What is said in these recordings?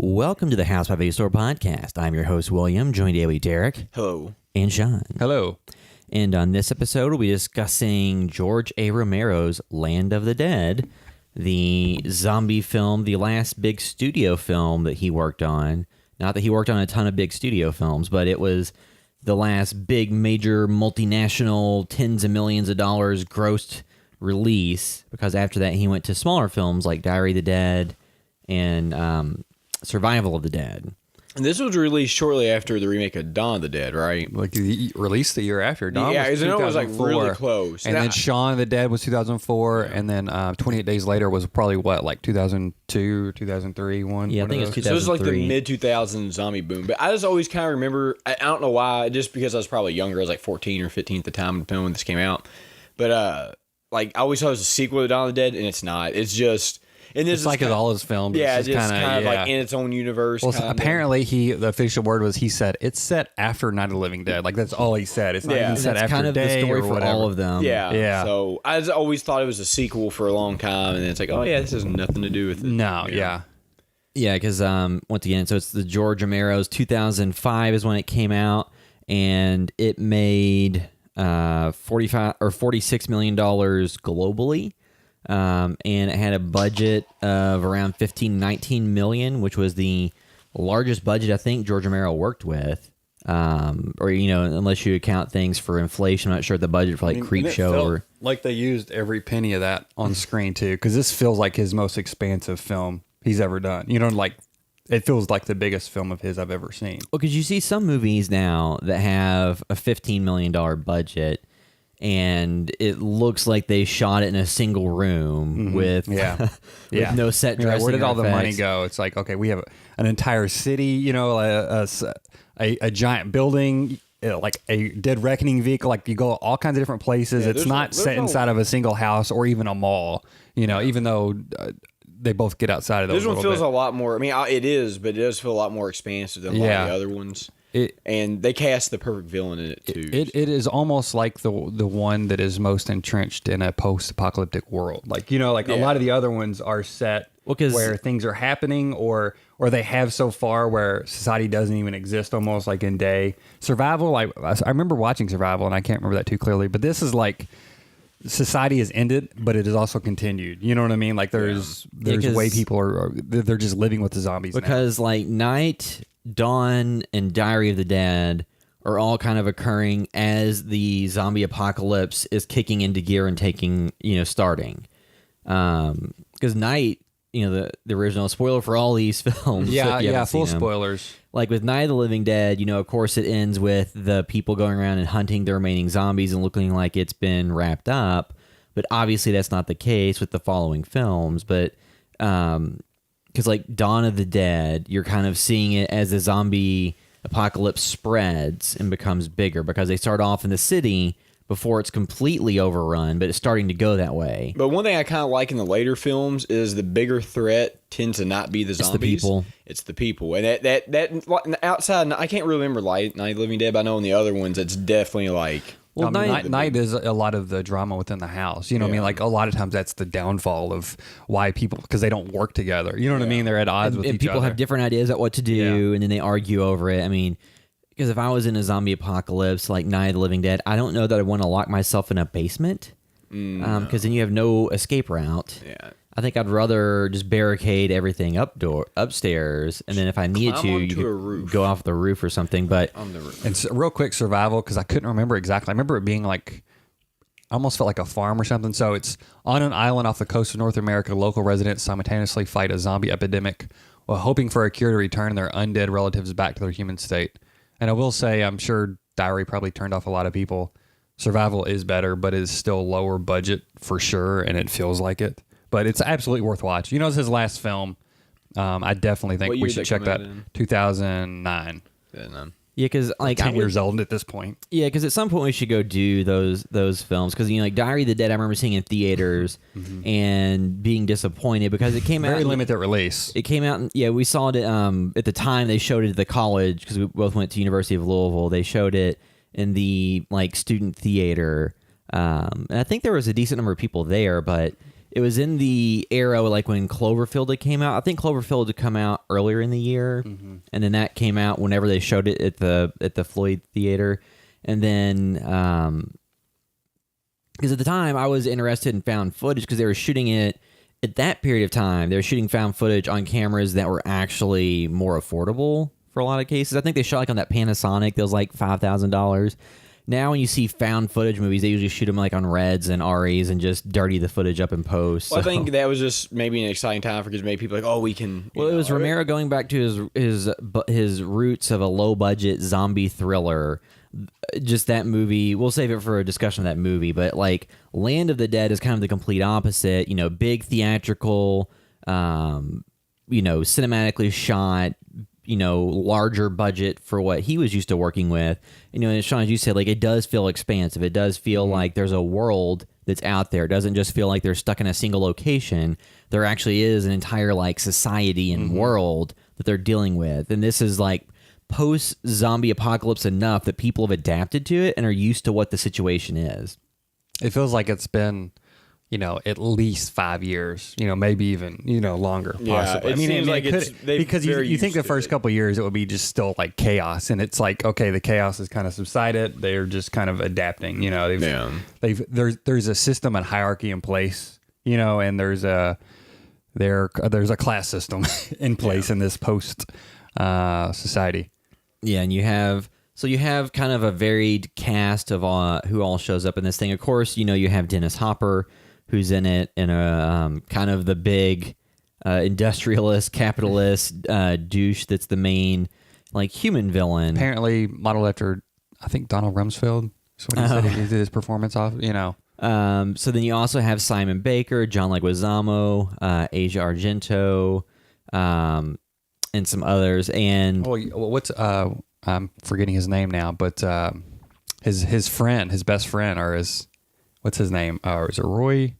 Welcome to the House by Video Store podcast. I'm your host, William, joined daily with Derek. Hello. And Sean. Hello. And on this episode, we'll be discussing George A. Romero's Land of the Dead, the zombie film, the last big studio film that he worked on. Not that he worked on a ton of big studio films, but it was the last big major multinational tens of millions of dollars grossed release, because after that he went to smaller films like Diary of the Dead and Survival of the Dead. And this was released shortly after the remake of Dawn of the Dead, right? Like the released the year after. Dawn yeah, was I know it was like 2004. really close. And then Shaun of the Dead was 2004, and then 28 Days Later was probably what, like 2002, 2003 one? Yeah, I think it's 2003. So it was like the mid-2000s zombie boom. But I just always kind of remember, I don't know why, just because I was probably younger. I was like 14 or 15 at the time when this came out. But like I always thought it was a sequel to Dawn of the Dead, and it's not. It's just... And this It's like kinda, all his films. Yeah, it's just kind of yeah. like in its own universe. Well, kinda. apparently the official word was he said it's set after Night of the Living Dead. Like that's all he said. It's not Yeah. even And set That's after kind of the Day story or for whatever. all of them. Yeah. Yeah. So I just always thought it was a sequel for a long time, and then it's like, oh yeah, this has nothing to do with it. No, you know? yeah. Yeah, because once again, so it's the George Romero's 2005 is when it came out, and it made $46 million globally. And it had a budget of around 19 million, which was the largest budget I think George Romero worked with. Or, you know, unless you account things for inflation, I'm not sure the budget for like Creepshow or... Like they used every penny of that on screen too, because this feels like his most expansive film he's ever done. You know, like it feels like the biggest film of his I've ever seen. Well, because you see some movies now that have a $15 million budget, and it looks like they shot it in a single room with, with no set dressing. Where did all the money effects. go? It's like, okay, we have an entire city, you know, a giant building, like a Dead Reckoning vehicle. Like you go all kinds of different places. Yeah, it's not set inside of a single house or even a mall, you know, even though they both get outside of those. This one feels a lot more. I mean, it is, but it does feel a lot more expansive than a lot of the other ones. And they cast the perfect villain in it too. It is almost like the one that is most entrenched in a post-apocalyptic world. Like, you know, like a lot of the other ones are set where things are happening or they have so far where society doesn't even exist, almost like in Day. Survival, I remember watching Survival, and I can't remember that too clearly, but this is like society has ended, but it has also continued. You know what I mean? Like there's way people they're just living with the zombies because now. like Night, Dawn, and Diary of the Dead are all kind of occurring as the zombie apocalypse is kicking into gear and starting. Because Night, you know, the original spoiler for all these films. Full spoilers. Like with Night of the Living Dead, you know, of course it ends with the people going around and hunting the remaining zombies and looking like it's been wrapped up. But obviously that's not the case with the following films. But because like Dawn of the Dead, you're kind of seeing it as the zombie apocalypse spreads and becomes bigger, because they start off in the city before it's completely overrun, but it's starting to go that way. But one thing I kind of like in the later films is the bigger threat tends to not be the zombies. It's the people. And that outside, I can't really remember Night of the Living Dead, but I know in the other ones it's definitely like... Well, Night is a lot of the drama within the house. You know what I mean? Like a lot of times that's the downfall of why people, because they don't work together. You know what I mean? They're at odds with each other. And people have different ideas about what to do, and then they argue over it. I mean, because if I was in a zombie apocalypse like Night of the Living Dead, I don't know that I'd want to lock myself in a basement, because then you have no escape route. Yeah. I think I'd rather just barricade everything upstairs, and then if I needed to, you could go off the roof or something. But On the roof. And so, real quick, Survival, because I couldn't remember exactly. I remember it being like, almost felt like a farm or something. So it's on an island off the coast of North America. Local residents simultaneously fight a zombie epidemic while hoping for a cure to return their undead relatives back to their human state. And I will say, I'm sure Diary probably turned off a lot of people. Survival is better, but is still lower budget for sure, and it feels like it. But it's absolutely worth watching. You know, it's his last film. I definitely think we should check that. 2009. Yeah, because like 10 years old at this point. Yeah, because at some point we should go do those films, because, you know, like Diary of the Dead, I remember seeing in theaters and being disappointed because it came out Very limited release. It came out, and we saw it at the time. They showed it at the college, because we both went to University of Louisville. They showed it in the like student theater, and I think there was a decent number of people there, but It was in the era like when Cloverfield had came out. I think Cloverfield had come out earlier in the year, and then that came out whenever they showed it at the Floyd Theater, and then because at the time I was interested in found footage because they were shooting it at that period of time. They were shooting found footage on cameras that were actually more affordable for a lot of cases. I think they shot like on that Panasonic that was like $5,000. Now, when you see found footage movies, they usually shoot them like on Reds and REs and just dirty the footage up in post. Well, I think that was just maybe an exciting time because maybe people like, oh, we can. Well, it was Romero going back to his roots of a low budget zombie thriller. Just that movie, we'll save it for a discussion of that movie. But like Land of the Dead is kind of the complete opposite. You know, big theatrical, cinematically shot. Larger budget for what he was used to working with. And Sean, as you said, like it does feel expansive. It does feel like there's a world that's out there. It doesn't just feel like they're stuck in a single location. There actually is an entire like society and world that they're dealing with. And this is like post-zombie apocalypse enough that people have adapted to it and are used to what the situation is. It feels like it's been, at least 5 years, maybe even, longer. Possibly. It seems like it it's could, they've because very you think used the to first it. couple of years it would be just still like chaos, and it's like, okay, the chaos has kind of subsided. They're just kind of adapting. There's a system and hierarchy in place, and there's a class system in place in this post society. Yeah, and you have kind of a varied cast of who all shows up in this thing. Of course, you have Dennis Hopper, who's in it, and a kind of the big industrialist, capitalist douche that's the main like human villain. Apparently modeled after, I think, Donald Rumsfeld. That's what he said he did his performance off. So then you also have Simon Baker, John Leguizamo, Asia Argento, and some others. And what's I'm forgetting his name now, but his best friend, or what's his name? Is it Roy?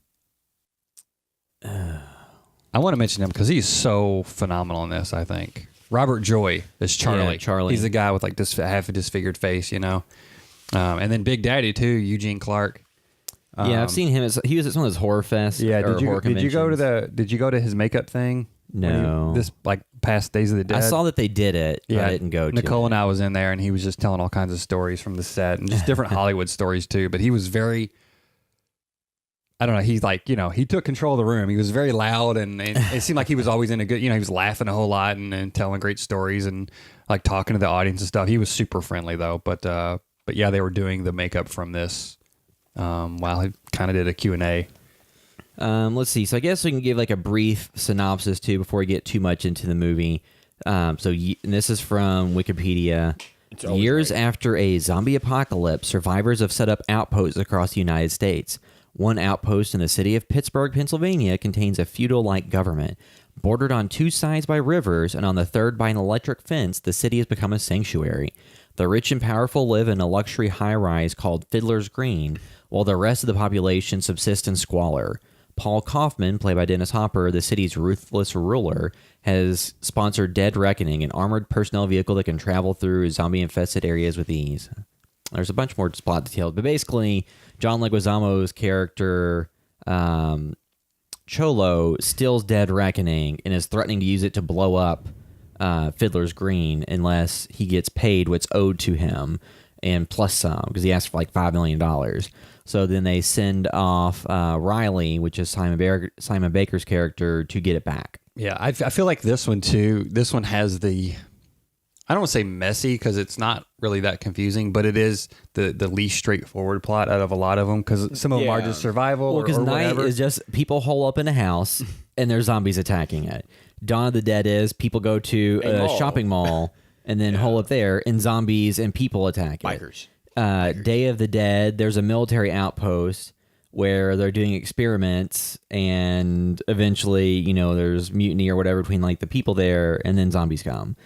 I want to mention him because he's so phenomenal in this. I think Robert Joy is Charlie. Yeah, Charlie. He's the guy with like this half a disfigured face, and then Big Daddy too, Eugene Clark. Yeah, I've seen him. He was at some of those horror fests. Yeah, did you go to his makeup thing? No. This like past Days of the Dead. I saw that they did it. But I didn't go to Nicole it. and I was in there, and he was just telling all kinds of stories from the set and just different Hollywood stories too. But he was very, I don't know. He's like, he took control of the room. He was very loud, and it seemed like he was always in a good, he was laughing a whole lot and telling great stories and like talking to the audience and stuff. He was super friendly though. But yeah, they were doing the makeup from this while he kind of did a Q&A. Let's see. So I guess we can give like a brief synopsis too before we get too much into the movie. And this is from Wikipedia. Years after a zombie apocalypse, survivors have set up outposts across the United States. One outpost in the city of Pittsburgh, Pennsylvania, contains a feudal-like government. Bordered on two sides by rivers and on the third by an electric fence, the city has become a sanctuary. The rich and powerful live in a luxury high-rise called Fiddler's Green, while the rest of the population subsist in squalor. Paul Kaufman, played by Dennis Hopper, the city's ruthless ruler, has sponsored Dead Reckoning, an armored personnel vehicle that can travel through zombie-infested areas with ease. There's a bunch more plot details, but basically, John Leguizamo's character, Cholo, steals Dead Reckoning and is threatening to use it to blow up Fiddler's Green unless he gets paid what's owed to him, and plus some, because he asked for like $5 million. So then they send off Riley, which is Simon Baker's character, to get it back. Yeah, I feel like this one too. This one has the, I don't want to say messy because it's not really that confusing, but it is the least straightforward plot out of a lot of them because some of them are just survival Well, because or Night whatever. is just people hole up in a house and there's zombies attacking it. Dawn of the Dead is people go to a shopping mall and then hole up there and zombies and people attack it. Bikers. Day of the Dead, there's a military outpost where they're doing experiments and eventually, there's mutiny or whatever between like the people there and then zombies come.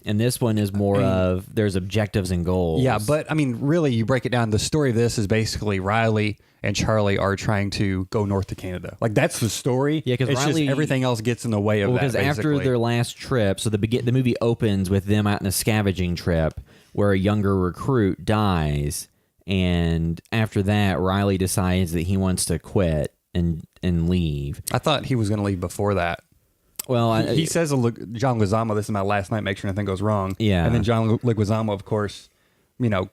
And this one is more of there's objectives and goals. Yeah, but I mean, really, you break it down. The story of this is basically Riley and Charlie are trying to go north to Canada. Like that's the story. Yeah, because it's Riley, just everything else gets in the way of that. Because after basically. their last trip, so the movie opens with them out on a scavenging trip where a younger recruit dies, and after that, Riley decides that he wants to quit and leave. I thought he was going to leave before that. Well, He says to John Leguizamo, "This is my last night. Make sure nothing goes wrong." Yeah. And then John Leguizamo, of course,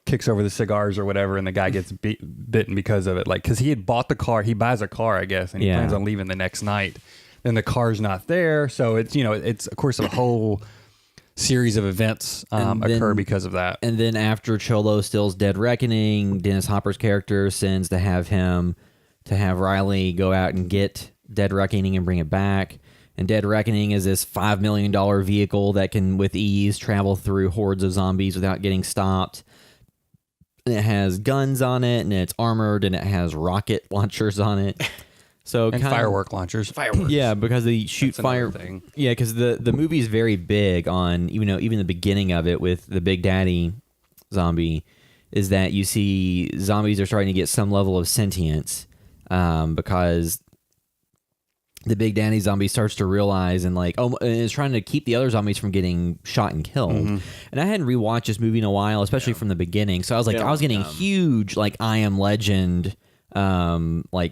kicks over the cigars or whatever, and the guy gets bitten because of it. Like, because he had bought the car, he buys a car, I guess, and he plans on leaving the next night. Then the car's not there, so it's of course a whole series of events occur because of that. And then after Cholo steals Dead Reckoning, Dennis Hopper's character sends to have Riley go out and get Dead Reckoning and bring it back. And Dead Reckoning is this $5 million vehicle that can, with ease, travel through hordes of zombies without getting stopped. And it has guns on it, and it's armored, and it has rocket launchers on it. So And firework launchers. Yeah, because they shoot fire. Thing. Yeah, because the movie is very big on even the beginning of it with the Big Daddy zombie, is that you see zombies are starting to get some level of sentience because the Big Daddy zombie starts to realize and is trying to keep the other zombies from getting shot and killed. Mm-hmm. And I hadn't rewatched this movie in a while, especially from the beginning. So I was like, I was getting huge I Am Legend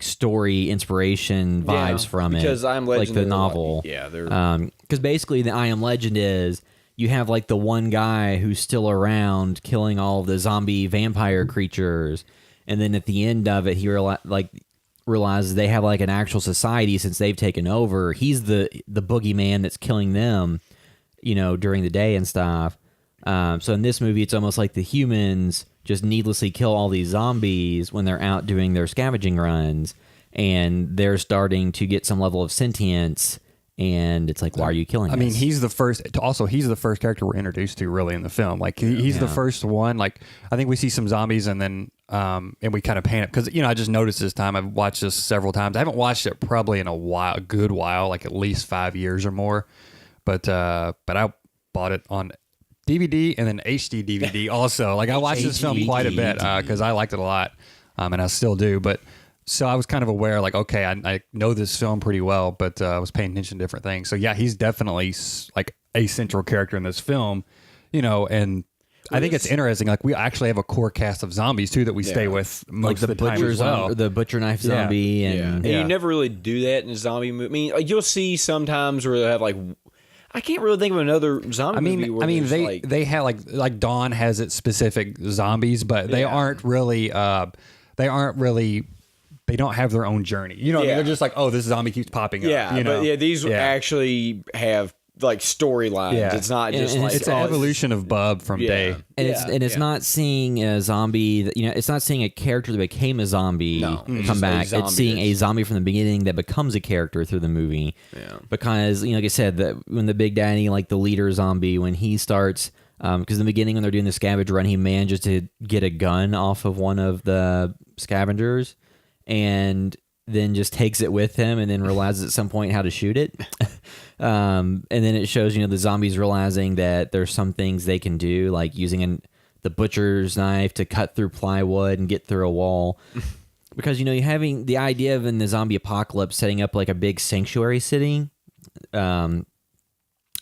story inspiration vibes from it, because I Am Legend, like the novel. Because basically the I Am Legend is you have the one guy who's still around killing all of the zombie vampire creatures, and then at the end of it he realizes they have an actual society since they've taken over. He's the boogeyman that's killing them, during the day and stuff. So in this movie, it's almost like the humans just needlessly kill all these zombies when they're out doing their scavenging runs, and they're starting to get some level of sentience. And it's why are you killing us? I mean, he's the first character we're introduced to really in the film. He's the first one. I think we see some zombies and then, and we kind of panic because, I just noticed this time. I've watched this several times. I haven't watched it probably in a good while, at least 5 years or more. But I bought it on DVD and then HD DVD also. I watched this film quite a bit because I liked it a lot, and I still do. But so I was kind of aware, okay, I know this film pretty well, but I was paying attention to different things. So yeah, he's definitely a central character in this film, and I think it's interesting. We actually have a core cast of zombies too that we stay with most of the time as well. The butcher knife zombie, and you never really do that in a zombie movie. I mean, you'll see sometimes where they have I can't really think of another zombie movie where they have Dawn has its specific zombies, but they aren't really they don't have their own journey. They're just this zombie keeps popping up. But these actually have storylines. Yeah. It's not just it's an evolution of Bub from Day. And it's not seeing a zombie that, it's not seeing a character that became a zombie come back. It's seeing a zombie from the beginning that becomes a character through the movie. Yeah. Because, like I said, when the Big Daddy, the leader zombie, when he starts, because in the beginning when they're doing the scavenge run, he manages to get a gun off of one of the scavengers and then just takes it with him and then realizes at some point how to shoot it. And then it shows, the zombies realizing that there's some things they can do, like using the butcher's knife to cut through plywood and get through a wall. Because, you're having the idea of in the zombie apocalypse setting up a big sanctuary city, and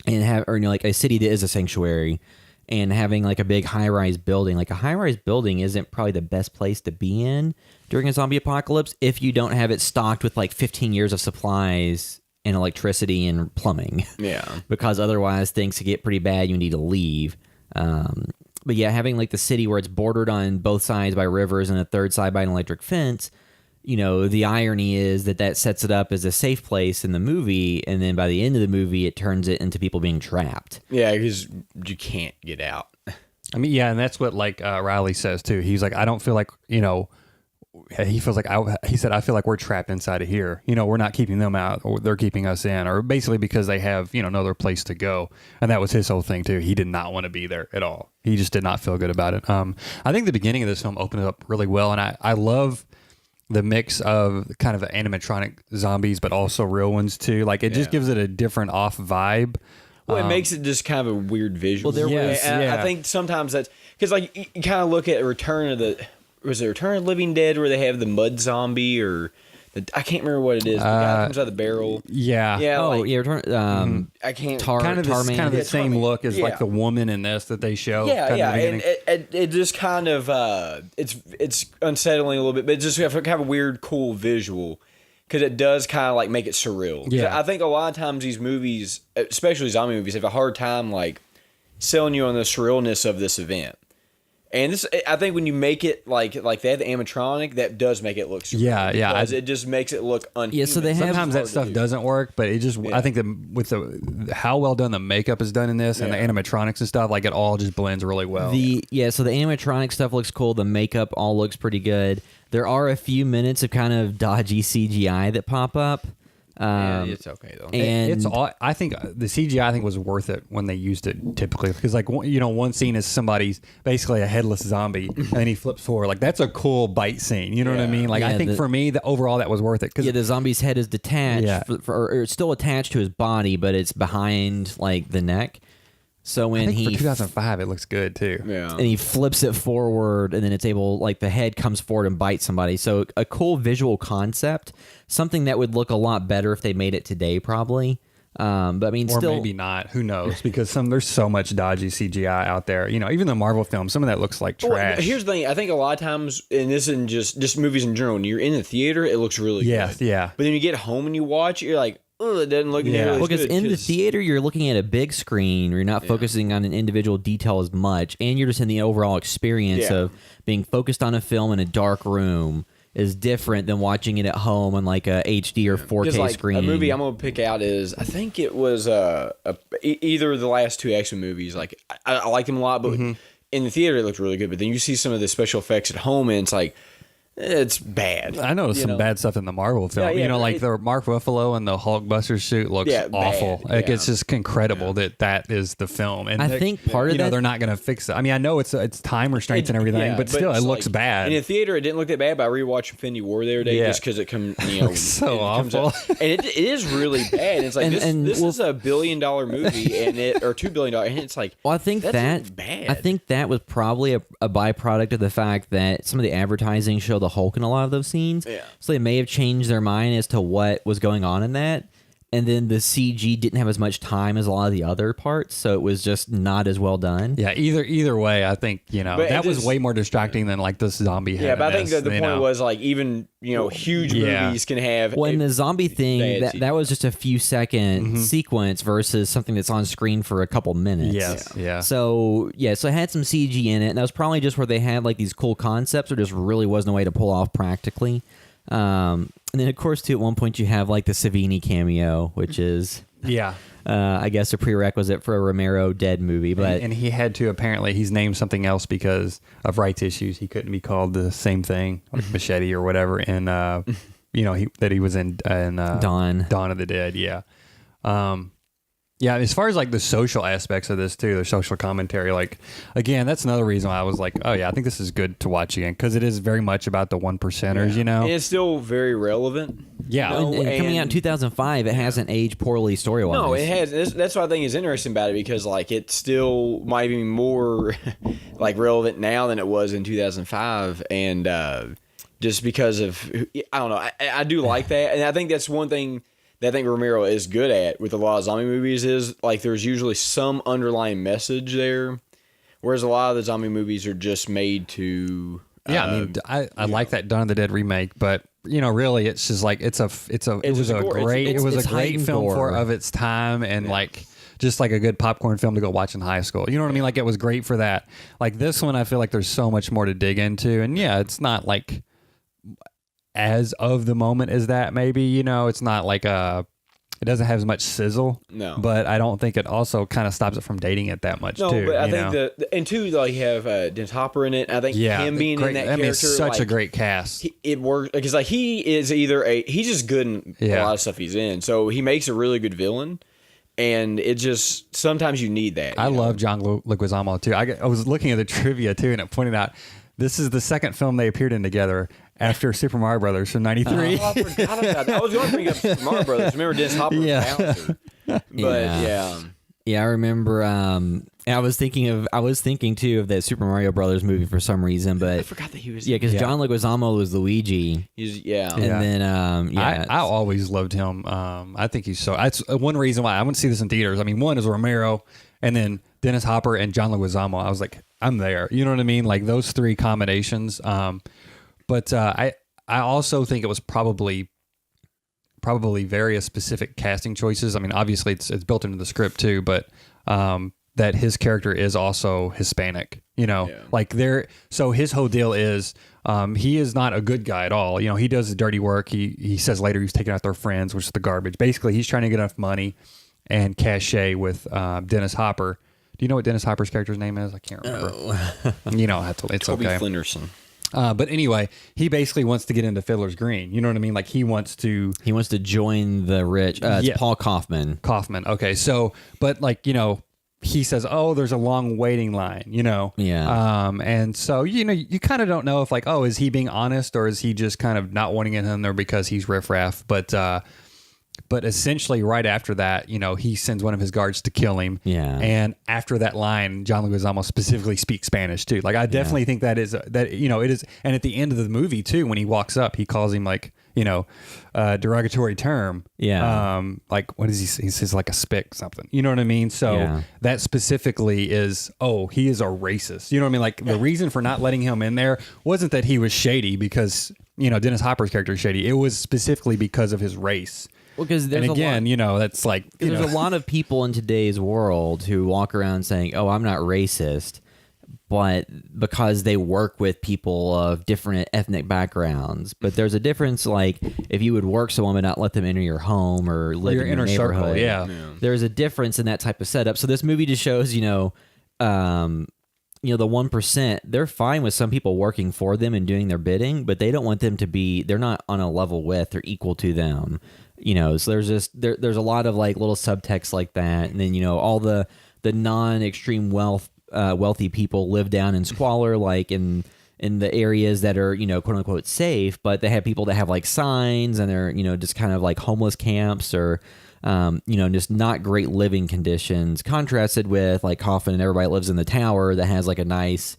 a city that is a sanctuary, and having a big high-rise building. A high-rise building isn't probably the best place to be in during a zombie apocalypse if you don't have it stocked with 15 years of supplies and electricity and plumbing. Yeah. Because otherwise things could get pretty bad. You need to leave. But yeah, having the city where it's bordered on both sides by rivers and a third side by an electric fence, the irony is that sets it up as a safe place in the movie, and then by the end of the movie, it turns it into people being trapped. Yeah, because you can't get out. I mean, yeah, and that's what Riley says too. He's I don't feel he feels he said, I feel we're trapped inside of here. We're not keeping them out, or they're keeping us in, or basically because they have, no other place to go. And that was his whole thing too. He did not want to be there at all. He just did not feel good about it. I think the beginning of this film opened up really well, and I love the mix of kind of animatronic zombies, but also real ones too. It just gives it a different off vibe. Well, it makes it just kind of a weird visual. Well, I think sometimes that's because you kind of look at Return of the Living Dead where they have the mud zombie or I can't remember what it is. The guy comes out of the barrel. Yeah. Yeah. Return. I can't. Kind of the same look as the woman in this that they show. Yeah. And it just kind of it's unsettling a little bit, but it just have a weird, cool visual. because it does kind of like make it surreal. 'Cause Yeah. I think a lot of times these movies, especially zombie movies, have a hard time like selling you on the surrealness of this event. And this, I think, when you make it like they have the animatronic, that does make it look surreal. Yeah, yeah. because it just makes it look unhuman. Yeah, so they have- Sometimes that stuff doesn't work, but it just I think that with how well done the makeup is done in this and the animatronics and stuff, like it all just blends really well. So the animatronic stuff looks cool. The makeup all looks pretty good. There are a few minutes of kind of dodgy CGI that pop up. it's okay though. And It's all, I think the CGI I think was worth it when they used it typically, because like one scene is somebody's basically a headless zombie and then he flips forward, like that's a cool bite scene, you know what I mean? Like Yeah, I think for me the overall that was worth it, because the zombie's head is detached, Yeah. or it's still attached to his body, but it's behind like the neck. So when I think he for 2005 it looks good too. Yeah. and he flips it forward, and then it's able, like the head comes forward and bites somebody. So a cool visual concept, something that would look a lot better if they made it today, probably. But I mean, Or still, maybe not. Who knows? Because there's so much dodgy CGI out there. Even the Marvel films, some of that looks like trash. Well, here's the thing. I think a lot of times, and this isn't just movies in general, when you're in the theater, it looks really Yes, good. yeah. But then you get home and you watch it, you're like, oh, it doesn't look nearly as because good. in the 'cause- theater you're looking at a big screen, you're not focusing on an individual detail as much, and you're just in the overall experience Yeah. of being focused on a film in a dark room is different than watching it at home on like a HD or 4K Because, like, screen. a movie I'm gonna pick out is, I think it was either of the last two X-Men movies. Like I like them a lot, but Mm-hmm. in the theater it looked really good. But then you see some of the special effects at home, and it's like it's bad. I noticed some bad stuff in the Marvel film. Yeah, Like right. the Mark Ruffalo and the Hulkbuster suit looks Yeah, awful. bad. Like Yeah. it's just incredible that is the film. And I they- think part of that- they're not going to fix it. I mean, I know it's time restraints and everything, Yeah, but still, it it's looks like- bad. In the theater, it didn't look that bad, but I rewatched Infinity War the other day Yeah. just because it comes. looks so it comes awful. out- and it is really bad. It's like And- this and is well- a $1 billion movie, or $2 billion, and it's like. Well, I think that's that bad. I think that was probably a byproduct of the fact that some of the advertising showed the Hulk in a lot of those scenes. Yeah. So they may have changed their mind as to what was going on in that. And then the CG didn't have as much time as a lot of the other parts, so it was just not as well done. Yeah, either way, I think But it that was just- way more distracting than like this zombie. Yeah, but I think that the point was. was like even huge Yeah. movies can have. Well, in the zombie thing, bad that was just a few second sequence versus something that's on screen for a couple minutes. Yes, yeah. So it had some CG in it, and that was probably just where they had like these cool concepts, or just really wasn't a way to pull off practically. And then of course too, at one point you have like the Savini cameo, which is Yeah. I guess a prerequisite for a Romero Dead movie. But And he had to, apparently he's named something else because of rights issues. He couldn't be called the same thing, like Machete or whatever. And that he was in Dawn of the Dead. Yeah. Yeah, as far as like the social aspects of this too, the social commentary, like again, that's another reason why I was like, oh yeah, I think this is good to watch again, because it is very much about the 1%ers, And it's still very relevant. Yeah. No, and coming out in and- 2005, it hasn't aged poorly story wise. No, it has. That's what I think is interesting about it, because like it still might be more like relevant now than it was in 2005, and just because of I don't know, I do like that, and I think that's one thing that I think Romero is good at with a lot of zombie movies is like there's usually some underlying message there, whereas a lot of the zombie movies are just made to. Yeah, I mean, I like that Dawn of the Dead remake, but really, it's just like it was just a a gore. great It's great heightened film gore. of its time, and like just like a good popcorn film to go watch in high school. You know what I mean? Like it was great for that. Like this one, I feel like there's so much more to dig into, and yeah, it's not like as of the moment as that. Maybe it's not like it doesn't have as much sizzle. No. But I don't think it also kind of stops it from dating it that much No, too. but I you think know? and two, like you have Dennis Hopper in it. I think him being great, in that I mean, character, it's such a like, great cast. it works because like he is either he's just good in a Yeah. lot of stuff he's in, so he makes a really good villain, and it just sometimes you need that. I you know? love John Leguizamo too. I was looking at the trivia too, and it pointed out this is the second film they appeared in together after Super Mario Brothers from '93. Oh, I forgot about that. I was going to bring up Super Mario Brothers. Remember Dennis Hopper? Yeah. Bowser. But yeah. Yeah, I remember. I was thinking too of that Super Mario Brothers movie for some reason, but I forgot that he was. yeah, because John Leguizamo was Luigi, He's and Yeah. then I always loved him. I think he's so. That's one reason why I went to see this in theaters. I mean, one is Romero, and then Dennis Hopper and John Leguizamo. I was like, I'm there. You know what I mean? Like those three combinations. But I also think it was probably probably various specific casting choices. I mean, obviously it's built into the script too, but that his character is also Hispanic. Like so his whole deal is he is not a good guy at all. He does the dirty work. He says later he's taking out their friends, which is the garbage. Basically, he's trying to get enough money and cachet with Dennis Hopper. Do you know what Dennis Hopper's character's name is? I can't remember. You don't have to. It's Toby okay. Flinderson. But anyway, he basically wants to get into Fiddler's Green. You know what I mean? Like he wants to join the rich. It's Paul Kaufman. Okay. So, but like, he says, "Oh, there's a long waiting line," Yeah. And so, you kind of don't know if like, oh, is he being honest or is he just kind of not wanting it in there because he's riffraff? But essentially, right after that, he sends one of his guards to kill him. Yeah. And after that line, John Leguizamo specifically speaks Spanish too. Like, I definitely think that is it is. And at the end of the movie too, when he walks up, he calls him like, a derogatory term. Yeah. Like what does he say? He says like a spick something. You know what I mean? So that specifically is, he is a racist. You know what I mean? Like the reason for not letting him in there wasn't that he was shady because, Dennis Hopper's character is shady. It was specifically because of his race. Well, because there's that's like there's a lot of people in today's world who walk around saying, "Oh, I'm not racist," but because they work with people of different ethnic backgrounds. But there's a difference, like if you would work someone but not let them enter your home or live your in your inner neighborhood. circle. Yeah, there's a difference in that type of setup. So this movie just shows, the 1%, they're fine with some people working for them and doing their bidding, but they don't want them to be. They're not on a level with or equal to them. So there's just there's a lot of like little subtext like that, and then all the non-extreme wealthy people live down in squalor, like in the areas that are quote unquote safe, but they have people that have like signs and they're just kind of like homeless camps or just not great living conditions, contrasted with like Coffin and everybody lives in the tower that has like a nice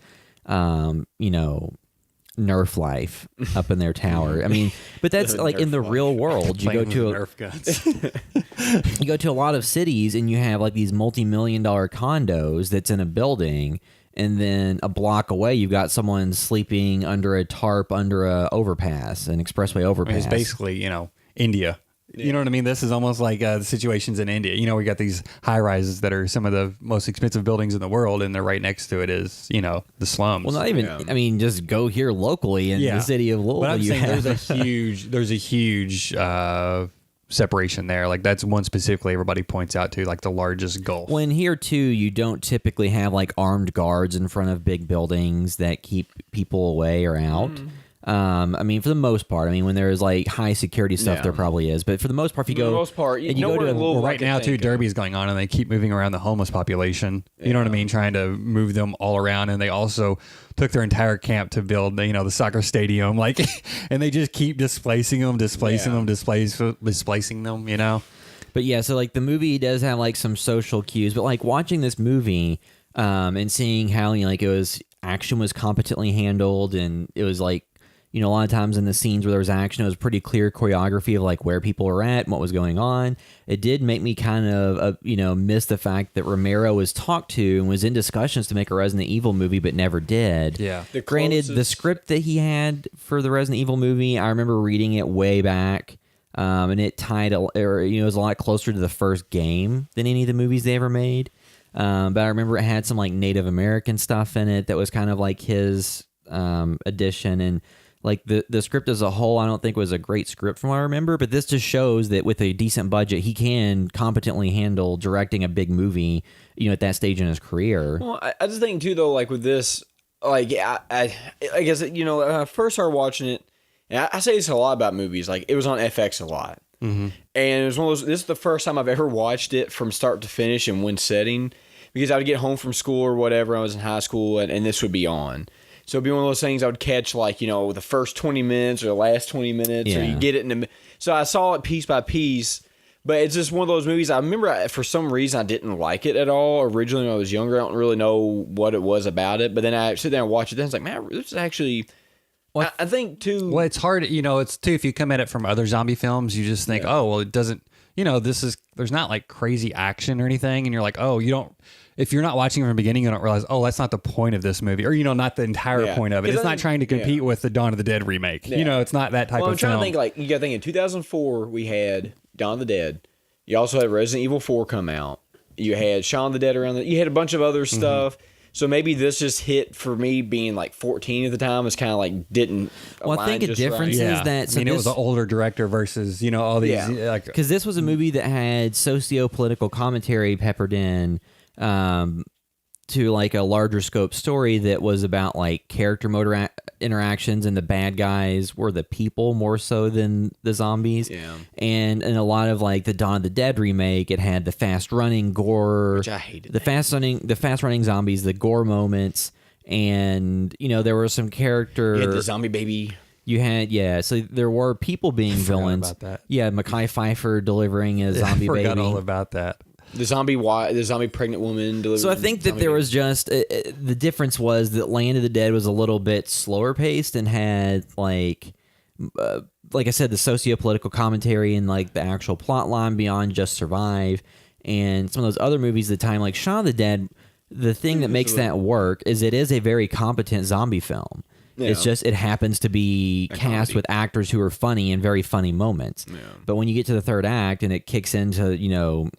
Nerf life up in their tower. I mean, but that's like in the real world. You go to Nerf guns. you go to a lot of cities and you have like these multi-million-dollar condos that's in a building, and then a block away you've got someone sleeping under a tarp under a overpass, an expressway overpass. It's basically India. You know what I mean? This is almost like the situations in India. We got these high rises that are some of the most expensive buildings in the world, and they're right next to it is, the slums. Well, not even. Yeah. I mean, just go here locally in the city of Louisville. But I'm saying there's a huge separation there. Like that's one specifically everybody points out to, like the largest gulf. When here too, you don't typically have like armed guards in front of big buildings that keep people away or out. I mean, for the most part, when there's like high security stuff, there probably is. But for the most part, if you go, for the most part, and you go to right now too, Derby is going on, and they keep moving around the homeless population. You know what I mean? Trying to move them all around, and they also took their entire camp to build, the soccer stadium, like, and they just keep displacing them. But yeah, so like the movie does have like some social cues, but like watching this movie, and seeing how like it was action was competently handled, and it was like. A lot of times in the scenes where there was action, it was pretty clear choreography of like where people were at and what was going on. It did make me kind of, miss the fact that Romero was talked to and was in discussions to make a Resident Evil movie, but never did. Yeah. Granted, the script that he had for the Resident Evil movie, I remember reading it way back, and it it was a lot closer to the first game than any of the movies they ever made. But I remember it had some like Native American stuff in it that was kind of like his addition, and like the script as a whole, I don't think was a great script from what I remember, but this just shows that with a decent budget, he can competently handle directing a big movie, at that stage in his career. Well, I just think too, though, like with this, like I guess when I first started watching it, and I say this a lot about movies, like it was on FX a lot, and it was one of those. This is the first time I've ever watched it from start to finish in one setting, because I would get home from school or whatever. I was in high school, and this would be on. So it'd be one of those things I would catch, like, the first 20 minutes or the last 20 minutes, or you get it in the. So I saw it piece by piece, but it's just one of those movies. I remember for some reason I didn't like it at all originally when I was younger. I don't really know what it was about it, but then I sit there and watch it. Then it's like, man, this is actually. Well, I think too. Well, it's hard. It's too, if you come at it from other zombie films, you just think, oh, well, it doesn't. This there's not like crazy action or anything, and you're like, oh, you don't. If you're not watching from the beginning, you don't realize, oh, that's not the point of this movie, or not the entire point of it. It's not trying to compete with the Dawn of the Dead remake. Yeah. It's not that type of I'm trying film. to think, like, you got to think in 2004 we had Dawn of the Dead. You also had Resident Evil 4 come out. You had Shaun of the Dead around. You had a bunch of other stuff. So maybe this just hit for me being like 14 at the time. It's kind of like didn't. Well, I think a difference is that it was an older director versus all these. Because this was a movie that had socio-political commentary peppered in to like a larger scope story that was about like character interactions, and the bad guys were the people more so than the zombies. Yeah. And in a lot of like the Dawn of the Dead remake, it had the fast running gore, which I hated. the fast running zombies, the gore moments, and there were some character. You had the zombie baby. You had so there were people being villains. about that. Yeah, Mekhi Phifer delivering a zombie I forgot baby. all about that. The zombie pregnant woman delivering. So I think that there was just the difference was that Land of the Dead was a little bit slower paced and had like I said, the socio-political commentary and like the actual plot line beyond just survive. And some of those other movies at the time, like Shaun of the Dead, the thing that makes that work is it is a very competent zombie film. Yeah. It's just it happens to be cast with actors who are funny in very funny moments. Yeah. But when you get to the third act and it kicks into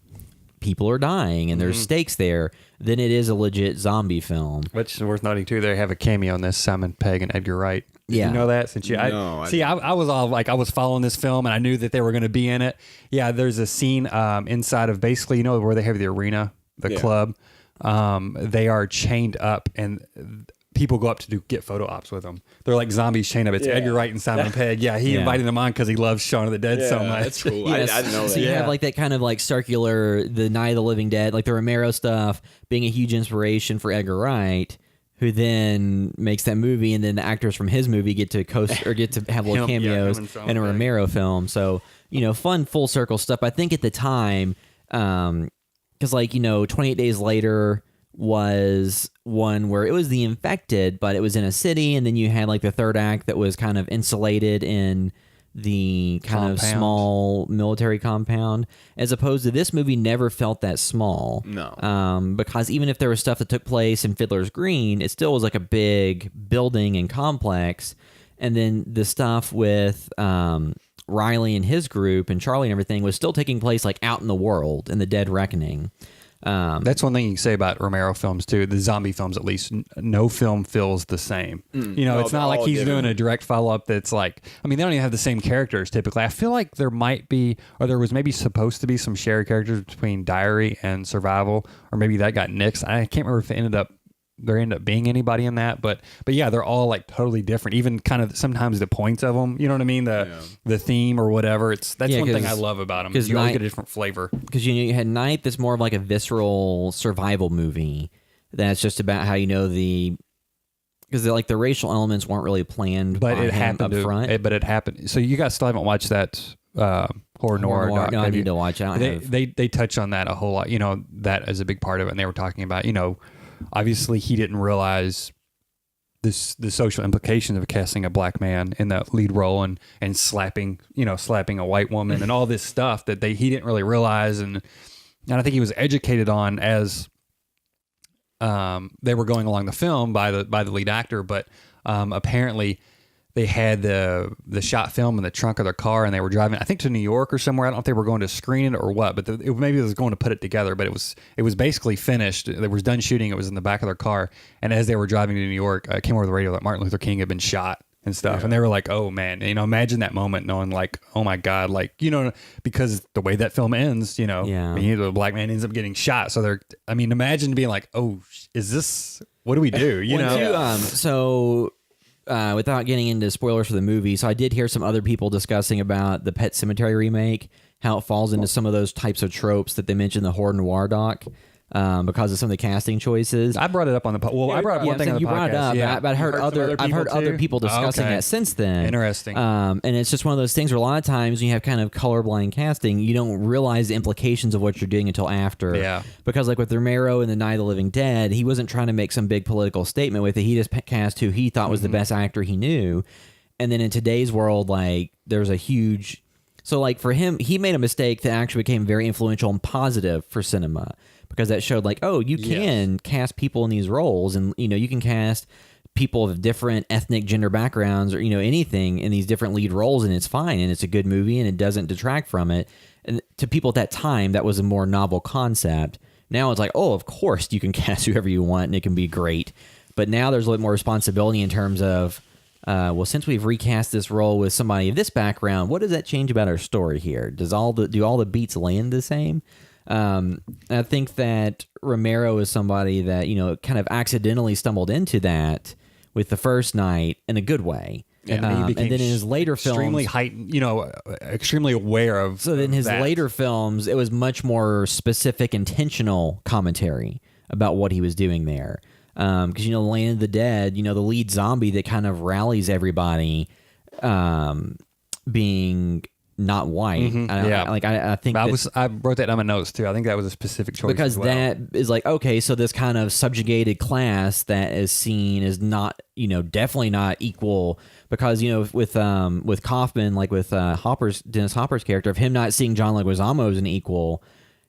people are dying and there's stakes there, then it is a legit zombie film. Which is worth noting too. They have a cameo in this, Simon Pegg and Edgar Wright. Did you know that? Since I was all like, I was following this film and I knew that they were going to be in it. Yeah, there's a scene inside of basically, where they have the arena, the club. They are chained up and people go up to get photo ops with them. They're like zombies chained up. It's Edgar Wright and Simon Pegg. Yeah, he invited them on because he loves Shaun of the Dead so much. That's cool. I didn't know that. So you have like that kind of like circular, the Night of the Living Dead, like the Romero stuff being a huge inspiration for Edgar Wright, who then makes that movie, and then the actors from his movie get to have little cameos in a Romero film. So, fun full circle stuff. I think at the time, because 28 Days Later was one where it was the infected, but it was in a city, and then you had like the third act that was kind of insulated in the kind of small military compound, as opposed to this movie never felt that small. No. Because even if there was stuff that took place in Fiddler's Green, it still was like a big building and complex. And then the stuff with Riley and his group and Charlie and everything was still taking place like out in the world in the Dead Reckoning. That's one thing you can say about Romero films too. The zombie films, at least, no film feels the same. It's not like he's doing a direct follow up. That's like, they don't even have the same characters typically. I feel like there might be, or there was maybe supposed to be some shared characters between Diary and Survival, or maybe that got nixed. I can't remember if there ended up being anybody in that, but yeah, they're all like totally different. Even kind of sometimes the points of them, you know what I mean? The theme or whatever. That's one thing I love about them. Because you always get a different flavor. Because you had Night that's more of like a visceral survival movie. That's just about how because like the racial elements weren't really planned, but it happened up front. But it happened. So you guys still haven't watched that horror noir doc? No, I need to watch it. They touch on that a whole lot. That is a big part of it, and they were talking about obviously, he didn't realize the social implications of casting a black man in that lead role and slapping a white woman and all this stuff that he didn't really realize, and I think he was educated on as they were going along the film by the lead actor, but apparently they had the shot film in the trunk of their car, and they were driving, I think, to New York or somewhere. I don't know if they were going to screen it or what, but maybe it was going to put it together. But it was basically finished. It was done shooting. It was in the back of their car, and as they were driving to New York, it came over the radio that Martin Luther King had been shot and stuff, and they were like, "Oh man," imagine that moment, knowing like, "Oh my God," like because the way that film ends, a black man ends up getting shot. So imagine being like, "Oh, is this? What do we do?" Without getting into spoilers for the movie, so I did hear some other people discussing about the Pet Sematary remake, how it falls into some of those types of tropes that they mentioned in the horror noir doc, because of some of the casting choices. I brought it up on the I brought up one thing on the podcast. You brought it up, but I've heard other people discussing that since then. Interesting. And it's just one of those things where a lot of times when you have kind of colorblind casting, you don't realize the implications of what you're doing until after. Yeah. Because like with Romero and the Night of the Living Dead, he wasn't trying to make some big political statement with it. He just cast who he thought was the best actor he knew. And then in today's world, like there's a huge So, like, for him, he made a mistake that actually became very influential and positive for cinema because that showed, like, oh, you can cast people in these roles, and, you know, you can cast people of different ethnic, gender backgrounds, or, you know, anything in these different lead roles, and it's fine, and it's a good movie, and it doesn't detract from it. And to people at that time, that was a more novel concept. Now it's like, oh, of course you can cast whoever you want, and it can be great. But now there's a little more responsibility in terms of, well, since we've recast this role with somebody of this background, what does that change about our story here? Do all the beats land the same? I think that Romero is somebody that, you know, kind of accidentally stumbled into that with The First Night in a good way. And, and then in his later extremely films, heightened, you know, extremely aware of. So in his that. later films, it was much more specific, intentional commentary about what he was doing there. Because, you know, Land of the Dead, you know, the lead zombie that kind of rallies everybody, being not white. I think I wrote that on my notes too. I think that was a specific choice because as well. that is like, okay, so this kind of subjugated class that is seen as not, you know, definitely not equal. Because, you know, with Kaufman, like with Dennis Hopper's character, of him not seeing John Leguizamo as an equal,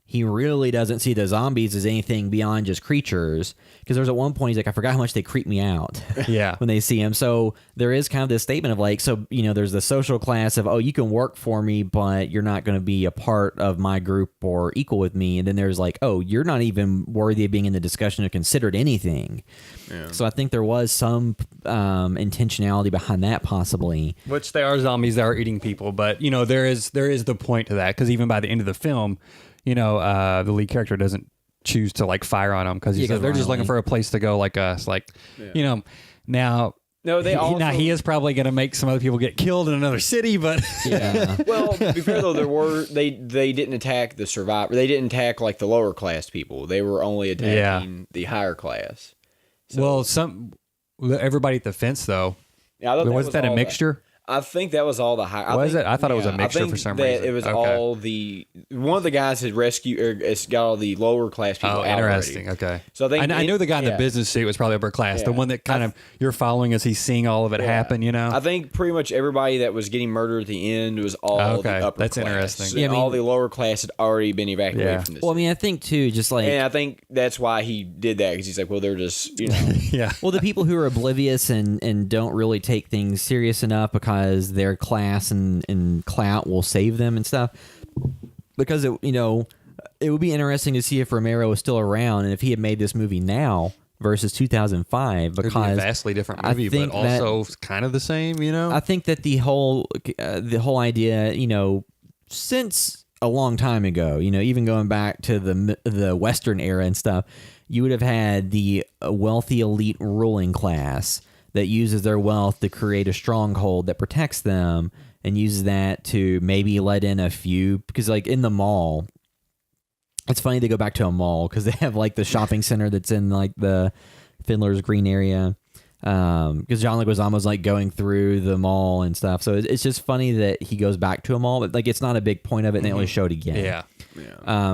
he really doesn't see the zombies as anything beyond just creatures. Because there's at one point he's like, I forgot how much they creep me out. Yeah. When they see him. So there is kind of this statement of like, so, you know, there's the social class of, oh, you can work for me, but you're not going to be a part of my group or equal with me. And then there's like, oh, you're not even worthy of being in the discussion or considered anything. Yeah. So I think there was some intentionality behind that possibly. Which they are zombies that are eating people. But, you know, there is the point to that. Because even by the end of the film, you know, the lead character doesn't choose to like fire on them because they're just looking for a place to go like us. Like, you know, now. No, now he is probably going to make some other people get killed in another city, but yeah. Well, to be fair though, they didn't attack the survivor. They didn't attack like the lower class people. They were only attacking the higher class. So, well, everybody at the fence though. Yeah, wasn't that a mixture? I think that was all the high. Was it? I thought it was a mixture for some reason. It was all the one of the guys had rescued or got all the lower class people. Oh, interesting. Already. Okay. So I know the guy in the business suit was probably upper class. The one that kind of you're following as he's seeing all of it happen. You know. I think pretty much everybody that was getting murdered at the end was all the upper That's class. interesting. Yeah, all the lower class had already been evacuated from this. Well, I mean, I think too, just like, and I think that's why he did that because he's like, well, they're just, you know, yeah. Well, the people who are oblivious and don't really take things serious enough because their class and clout will save them and stuff. Because it would be interesting to see if Romero was still around and if he had made this movie now versus 2005. Because it would be a vastly different movie, but also kind of the same. You know, I think that the whole idea, you know, since a long time ago, you know, even going back to the Western era and stuff, you would have had the wealthy elite ruling class that uses their wealth to create a stronghold that protects them and uses that to maybe let in a few. Because, like, in the mall, it's funny they go back to a mall because they have, like, the shopping center that's in, like, the Fiddler's Green area. Because John Leguizamo's, like, going through the mall and stuff. So it's just funny that he goes back to a mall, but, like, it's not a big point of it, and they only show it again. Yeah.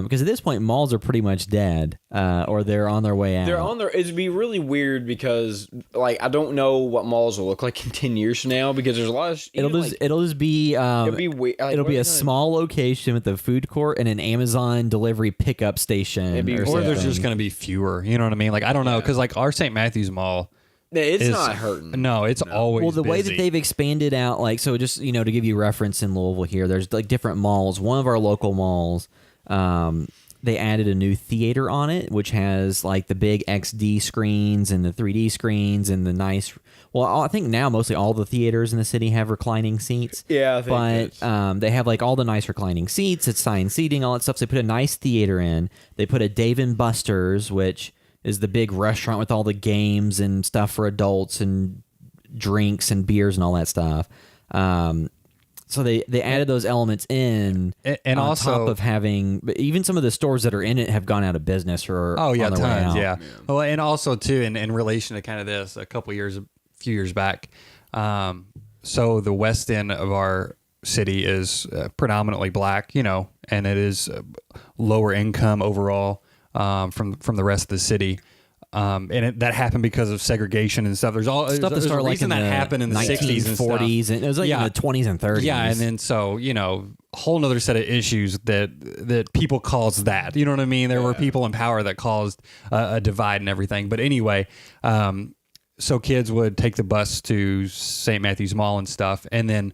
Because at this point, malls are pretty much dead, or they're on their way out. They're on their. It'd be really weird because, like, I don't know what malls will look like in 10 years from now because there's a lot of. It'll just be. It'll be weird. Like, it'll be a small location with a food court and an Amazon delivery pickup station, or there's just going to be fewer. You know what I mean? Like, I don't know, because like our St. Matthews Mall. It's not hurting. No, it's always well, the busy. way that they've expanded out, like, so just, you know, to give you reference in Louisville here, there's like different malls. One of our local malls, they added a new theater on it, which has like the big XD screens and the 3D screens and the nice. Well, I think now mostly all the theaters in the city have reclining seats. Yeah, I think but they have like all the nice reclining seats. It's assigned seating, all that stuff. So they put a nice theater in. They put a Dave and Buster's, which is the big restaurant with all the games and stuff for adults and drinks and beers and all that stuff. So they added those elements in, and on also top of having, but even some of the stores that are in it have gone out of business or on their way out. Yeah. Well, and also too, in relation to kind of this, a few years back, so the west end of our city is predominantly black, you know, and it is lower income overall from the rest of the city. that happened because of segregation and stuff. There's all Stuff that there's a started like reason in that the happened in the 60s and 40s, stuff. and it was like in the 20s and 30s. Yeah, and then so a whole nother set of issues that people caused that. You know what I mean? There were people in power that caused a divide and everything. But anyway, so kids would take the bus to St. Matthew's Mall and stuff, and then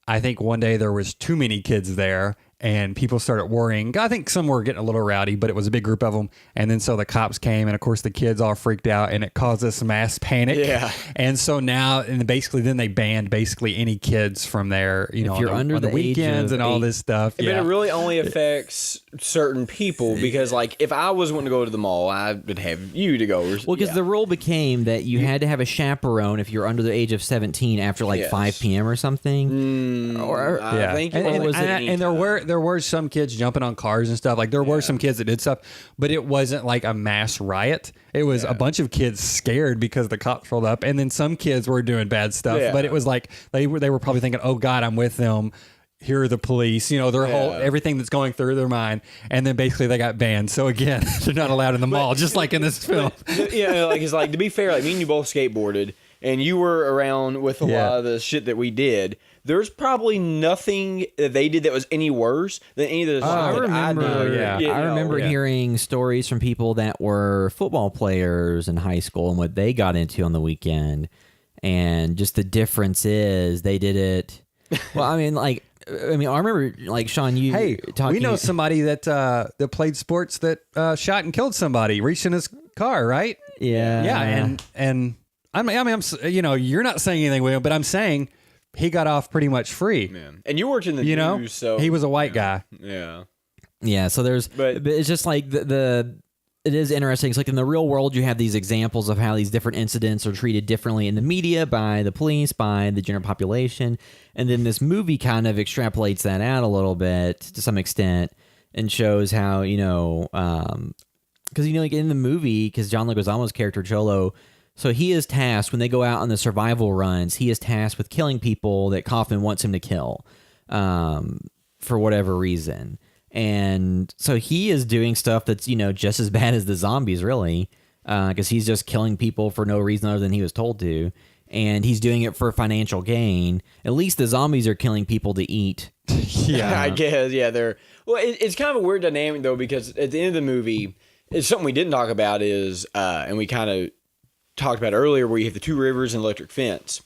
I think one day there was too many kids there. And people started worrying. I think some were getting a little rowdy, but it was a big group of them. And then so the cops came, and of course the kids all freaked out, and it caused this mass panic. Yeah. And so now, and basically, then they banned basically any kids from there. You know, if you're under on the the age weekends of and all 8. this stuff. But Yeah. it really only affects certain people because, like, if I was wanting to go to the mall, I would have you to go. Well, because the rule became that you had to have a chaperone if you're under the age of 17 after like 5 p.m. or something. I think and there were some kids jumping on cars and stuff. Like there were some kids that did stuff, but it wasn't like a mass riot. It was a bunch of kids scared because the cops rolled up, and then some kids were doing bad stuff. Yeah. But it was like they were probably thinking, "Oh God, I'm with them. Here are the police." You know, their whole everything that's going through their mind, and then basically they got banned. So again, they're not allowed in the mall, just like in this film. Like it's like, to be fair, like me and you both skateboarded, and you were around with a lot of the shit that we did. There's probably nothing that they did that was any worse than any of the shit I that remember, I did. I remember hearing stories from people that were football players in high school and what they got into on the weekend, and just the difference is they did it. Well, I remember like Sean, you talking. We know somebody that played sports that shot and killed somebody, reached in his car, right? Yeah, and I'm you're not saying anything, William, but I'm saying he got off pretty much free. Man. And you worked in the news, so he was a white guy. Yeah. So but it's just like it is interesting. It's like in the real world, you have these examples of how these different incidents are treated differently in the media, by the police, by the general population. And then this movie kind of extrapolates that out a little bit to some extent and shows how, because, like in the movie, because John Leguizamo's character, Cholo, so he is tasked, when they go out on the survival runs, he is tasked with killing people that Kaufman wants him to kill for whatever reason. And so he is doing stuff that's, just as bad as the zombies, really, because he's just killing people for no reason other than he was told to. And he's doing it for financial gain. At least the zombies are killing people to eat. Yeah, I guess. Yeah, it's kind of a weird dynamic, though, because at the end of the movie, it's something we didn't talk about is, and we kind of talked about earlier, where you have the two rivers and electric fence.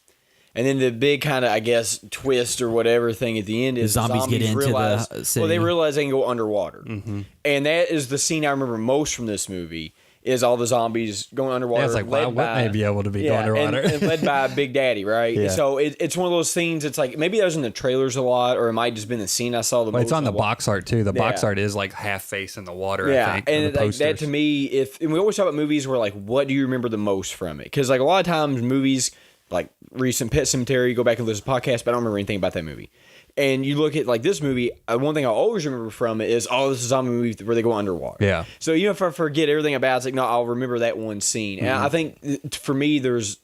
And then the big kind of, I guess, twist or whatever thing at the end is the zombies get into realize, the city. Well, they realize they can go underwater. Mm-hmm. And that is the scene I remember most from this movie, is all the zombies going underwater. Yeah, it's like, wow, what may be able to be going underwater? And led by Big Daddy, right? Yeah. So it's one of those scenes, it's like, maybe that was in the trailers a lot, or it might just been the scene I saw the most. It's on the box art, too. The box art is like half face in the water, I think. And like that to me, and we always talk about movies where, like, what do you remember the most from it? Because, like, a lot of times movies, like recent Pet Sematary, you go back and listen to the podcast, but I don't remember anything about that movie. And you look at like this movie, one thing I always remember from it is, this is a zombie movie where they go underwater. Yeah. So if I forget everything about it, it's like, no, I'll remember that one scene. And I think for me, there's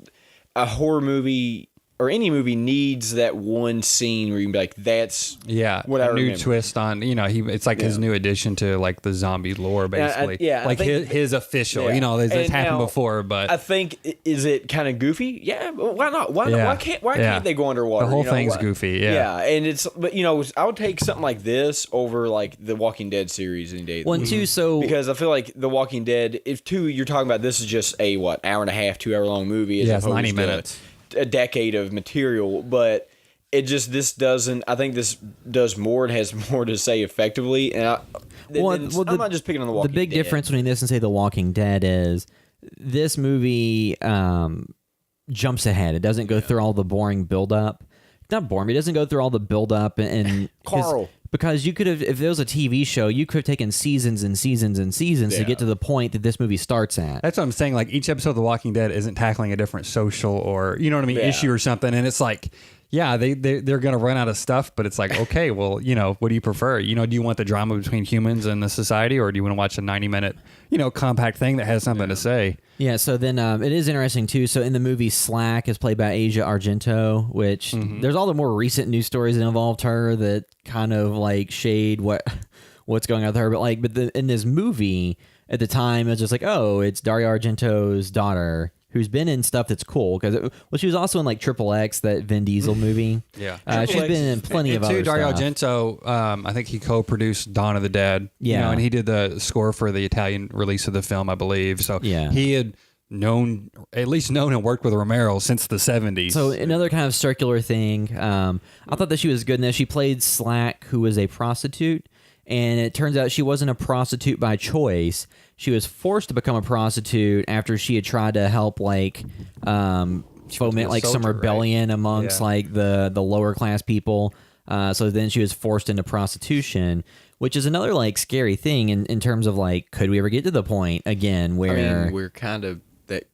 a horror movie or any movie needs that one scene where you can be like, that's what I remember. New twist on, it's like his new addition to like the zombie lore, basically. I think his official, it's happened before, but I think, is it kind of goofy? Yeah, why not? Why can't they go underwater? The whole thing's goofy, Yeah, and but I would take something like this over like the Walking Dead series any day. One, two, so because I feel like the Walking Dead, if you're talking about, this is just a hour and a half, 2 hour long movie. It's 90 minutes. A decade of material, but I think this does more and has more to say effectively. And I'm not just picking on the Walking Dead. The big difference between this and say The Walking Dead is this movie jumps ahead. It doesn't go through all the boring buildup. Not boring. It doesn't go through all the buildup and Carl. Because you could have, if there was a TV show, you could have taken seasons and seasons and seasons to get to the point that this movie starts at. That's what I'm saying. Like each episode of The Walking Dead isn't tackling a different social or issue or something, and it's like, they're going to run out of stuff, but it's like, okay, well, what do you prefer? Do you want the drama between humans and the society, or do you want to watch a 90-minute, compact thing that has something to say? Yeah, so then it is interesting, too. So in the movie, Slack is played by Asia Argento, which there's all the more recent news stories that involved her that kind of like shade what's going on with her. But in this movie, at the time, it was just like, oh, it's Dario Argento's daughter, who's been in stuff that's cool. Because she was also in like Triple X, that Vin Diesel movie. Yeah. She's been in plenty of other Dario stuff. Argento, I think he co-produced Dawn of the Dead. Yeah. And he did the score for the Italian release of the film, I believe. So Yeah. he had at least known and worked with Romero since the 70s. So another kind of circular thing. I thought that she was good in this. She played Slack, who was a prostitute, and it turns out she wasn't a prostitute by choice. She was forced to become a prostitute after she had tried to help like foment like some soldier, rebellion amongst Yeah. like the lower class people. So then she was forced into prostitution, which is another like scary thing in terms of like, could we ever get to the point again where I mean, we're kind of that,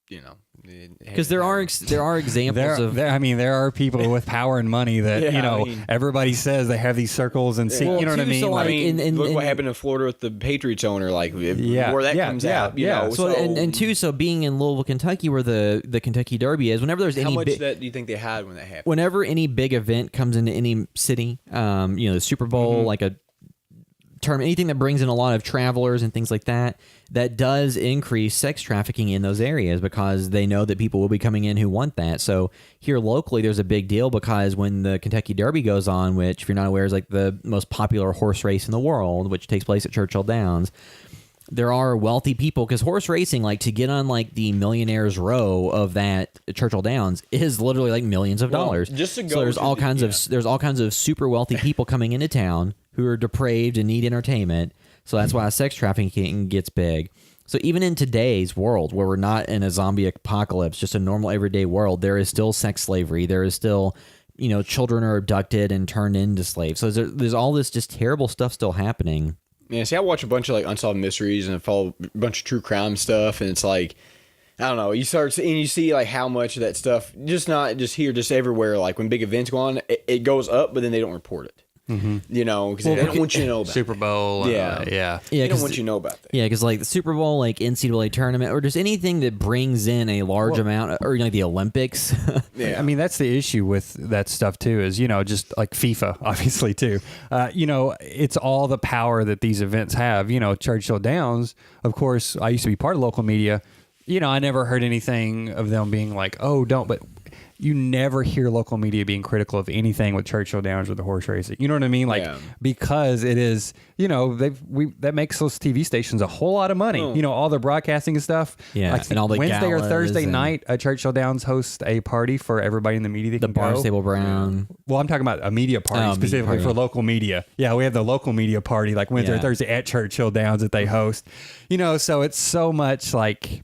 you know, because there are examples of there are people with power and money that Yeah, I mean- everybody says they have these circles and see, Well, you know what I too, mean? so, Like, like, look what in- happened in Florida with the Patriots owner, like Yeah, where that yeah, comes yeah, out, you yeah. know. so and two, so being in Louisville, Kentucky, where the Kentucky Derby is, whenever there's how any much big, that do you think they had when that happened? whenever any big event comes into any city, the Super Bowl, like a term, anything that brings in a lot of travelers and things like that, that does increase sex trafficking in those areas because they know that people will be coming in who want that. So here locally, there's a big deal because when the Kentucky Derby goes on, which if you're not aware is like the most popular horse race in the world, which takes place at Churchill Downs, there are wealthy people because horse racing, like to get on like the millionaires row of that Churchill Downs is literally like millions of dollars. just to go so there's to all the- kinds yeah. of there's all kinds of super wealthy people coming into town who are depraved and need entertainment. So that's why sex trafficking gets big. So even in today's world, where we're not in a zombie apocalypse, just a normal everyday world, there is still sex slavery. There is still, children are abducted and turned into slaves. So there's all this just terrible stuff still happening. Yeah, see, I watch a bunch of like unsolved mysteries and I follow a bunch of true crime stuff, and it's like, I don't know, you start and you see like how much of that stuff, just not just here, just everywhere. Like when big events go on, it goes up, but then they don't report it. Because they don't want you to know about Super Bowl. Yeah. Yeah. Yeah, They don't 'cause- want you to know about that. Yeah, because like the Super Bowl, like NCAA tournament, or just anything that brings in a large amount, or like the Olympics. Yeah. I mean, that's the issue with that stuff too, is, just like FIFA, obviously too. It's all the power that these events have. Churchill Downs, of course, I used to be part of local media. I never heard anything of them being like, oh, don't, but you never hear local media being critical of anything with Churchill Downs or the horse racing. You know what I mean? Like, Yeah. because it is, that makes those TV stations a whole lot of money. All the broadcasting and stuff. Yeah, Like and all the Wednesday or galas Thursday and- night, Churchill Downs hosts a party for everybody in the media. That The can go. Barnstable Brown. Well, I'm talking about a media party Oh, media specifically party. for local media. Yeah, we have the local media party like Wednesday or Yeah. Thursday at Churchill Downs that they host. So it's so much like,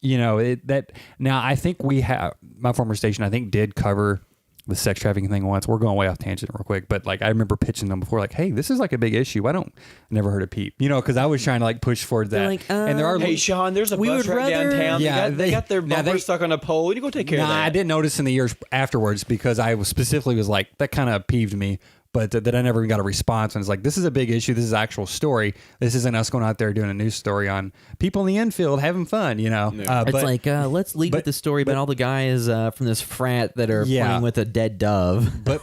that now I think we have, my former station, I think did cover the sex trafficking thing once. We're going way off tangent real quick, but like I remember pitching them before, like, hey, this is like a big issue. I never heard a peep, because I was trying to like push forward that. They're like, and there are Hey, Sean, there's a We bus would right rather- downtown. Yeah, they got their now bumper they- stuck on a pole. You go take care of that. I didn't notice in the years afterwards because I was specifically was like, that kind of peeved me. But that I never even got a response. And it's like, this is a big issue. This is an actual story. This isn't us going out there doing a news story on people in the infield having fun, It's like, let's lead with the story about all the guys from this frat that are Yeah. playing with a dead dove. But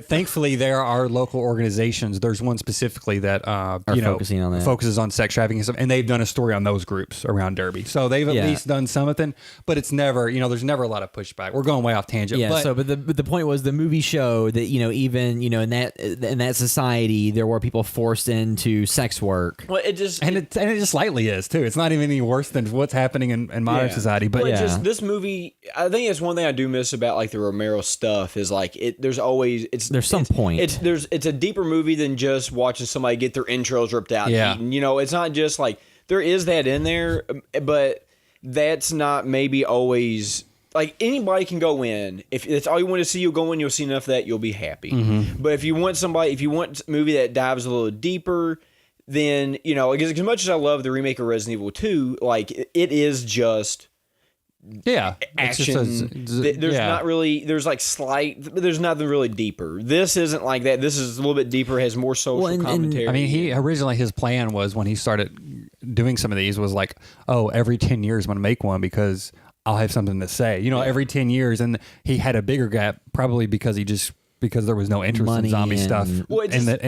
thankfully there are local organizations. There's one specifically that focusing on that. focuses on sex trafficking and stuff, and they've done a story on those groups around Derby. So they've at Yeah. least done something, but it's never, there's never a lot of pushback. We're going way off tangent. Yeah. but, But the point was the movie showed that even in that society there were people forced into sex work. Well, it just and it just slightly is too. It's not even any worse than what's happening in modern society. But Well, yeah. just this movie, I think it's one thing I do miss about like the Romero stuff is like there's always There's some point. It's a deeper movie than just watching somebody get their intros ripped out. Yeah. And eaten. It's not just like there is that in there, but that's not maybe always. Like anybody can go in. If that's all you want to see, you'll go in. You'll see enough of that you'll be happy. But if you want a movie that dives a little deeper, then like, as much as I love the remake of Resident Evil 2, like it is just yeah, it's just action. a- There's yeah. not really. There's like there's nothing really deeper. This isn't like that. This is a little bit deeper. Has more social Well, and- commentary. I mean, his plan was when he started doing some of these was like, oh, every 10 years I'm going to make one because I'll have something to say. Every 10 years, and he had a bigger gap probably because there was no interest Money in zombie and- stuff Well, it in just- the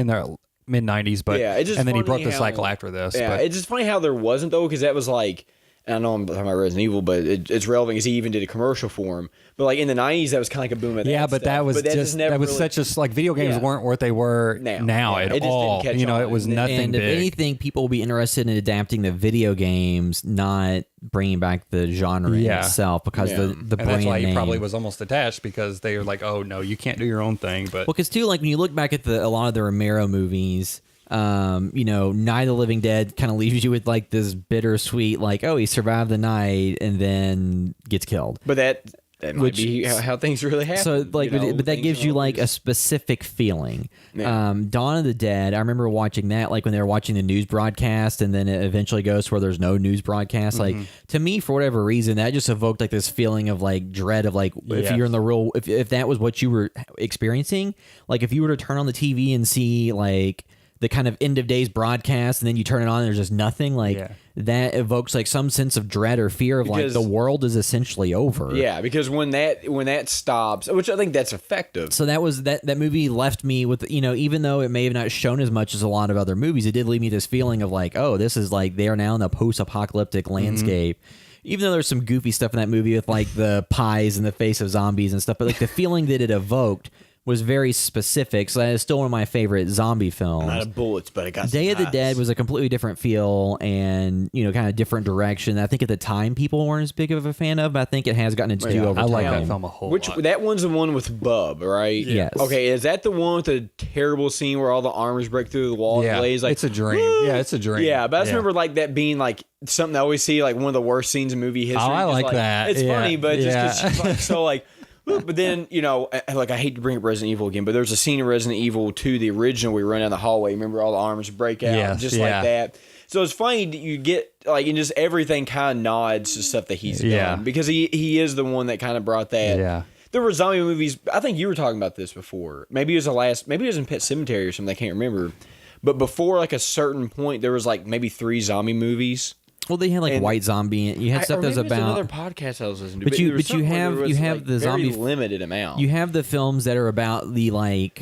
mid 90s, but Yeah, it's just and then he funny broke the how- cycle after this. Yeah, but it's just funny how there wasn't though, because that was like, and I know I'm talking about Resident Evil, but it's relevant because he even did a commercial for him. But like in the '90s, that was kind of like a boom. At yeah, that but stuff. that was But just never that was really- such a like video games Yeah. weren't what they were now Yeah, at it just didn't all. catch You know, on. it was nothing And big. if anything, people will be interested in adapting the video games, not bringing back the genre in Yeah. itself, because Yeah. the and brand that's why name. he probably was almost attached, because they were like, oh no, you can't do your own thing. But Well, because too, like when you look back at a lot of the Romero movies, you know, Night of the Living Dead kind of leaves you with like this bittersweet, like, oh, he survived the night and then gets killed. But that might Which- be how things really happen. So like, you know, but that things gives don't you like a always- specific feeling. Yeah. Dawn of the Dead. I remember watching that, like when they were watching the news broadcast, and then it eventually goes to where there's no news broadcast. Like to me, for whatever reason, that just evoked like this feeling of like dread of like if Yeah. you're in the real, if that was what you were experiencing, like if you were to turn on the TV and see like the kind of end of days broadcast, and then you turn it on and there's just nothing, like Yeah. that evokes like some sense of dread or fear of like Because- the world is essentially over. Yeah, because when that stops, which I think that's effective. So that was that movie left me with, you know, even though it may have not shown as much as a lot of other movies, it did leave me this feeling of like, oh, this is like they are now in a post-apocalyptic landscape. Even though there's some goofy stuff in that movie with like the pies in the face of zombies and stuff, but like the feeling that it evoked was very specific. So that is still one of my favorite zombie films. I'm out of bullets, but I got Day some of the eyes. Dead was a completely different feel and, you know, kind of different direction. I think at the time people weren't as big of a fan of, but I think it has gotten its due Yeah. over I time. like that film a whole Which lot. that one's the one with Bub, right? Yes. Okay, is that the one with the terrible scene where all the armors break through the wall? Yeah, and Lay's like, it's a dream. "Woo!" Yeah, it's a dream. Yeah, but I just Yeah. remember like that being like something I always see like one of the worst scenes in movie history. Oh, I Just, like that. It's Yeah. funny, but just 'cause Yeah. she's like so like. But then, you know, like I hate to bring up Resident Evil again, but there's a scene in Resident Evil 2, the original, where we run down the hallway. Remember all the arms break out, Yes, just yeah. like that. So it's funny that you get like, and just everything kind of nods to stuff that he's Yeah. done because he is the one that kind of brought that. Yeah. There were zombie movies. I think you were talking about this before. Maybe it was maybe it was in Pet Sematary or something. I can't remember. But before like a certain point, there was like maybe 3 zombie movies. Well, they had like And- White Zombie. You had stuff or that was maybe it's about. another podcast I was listening to. But you- there was but you something where have- there was, you have like, the very zombie- limited amount. You have the films that are about the like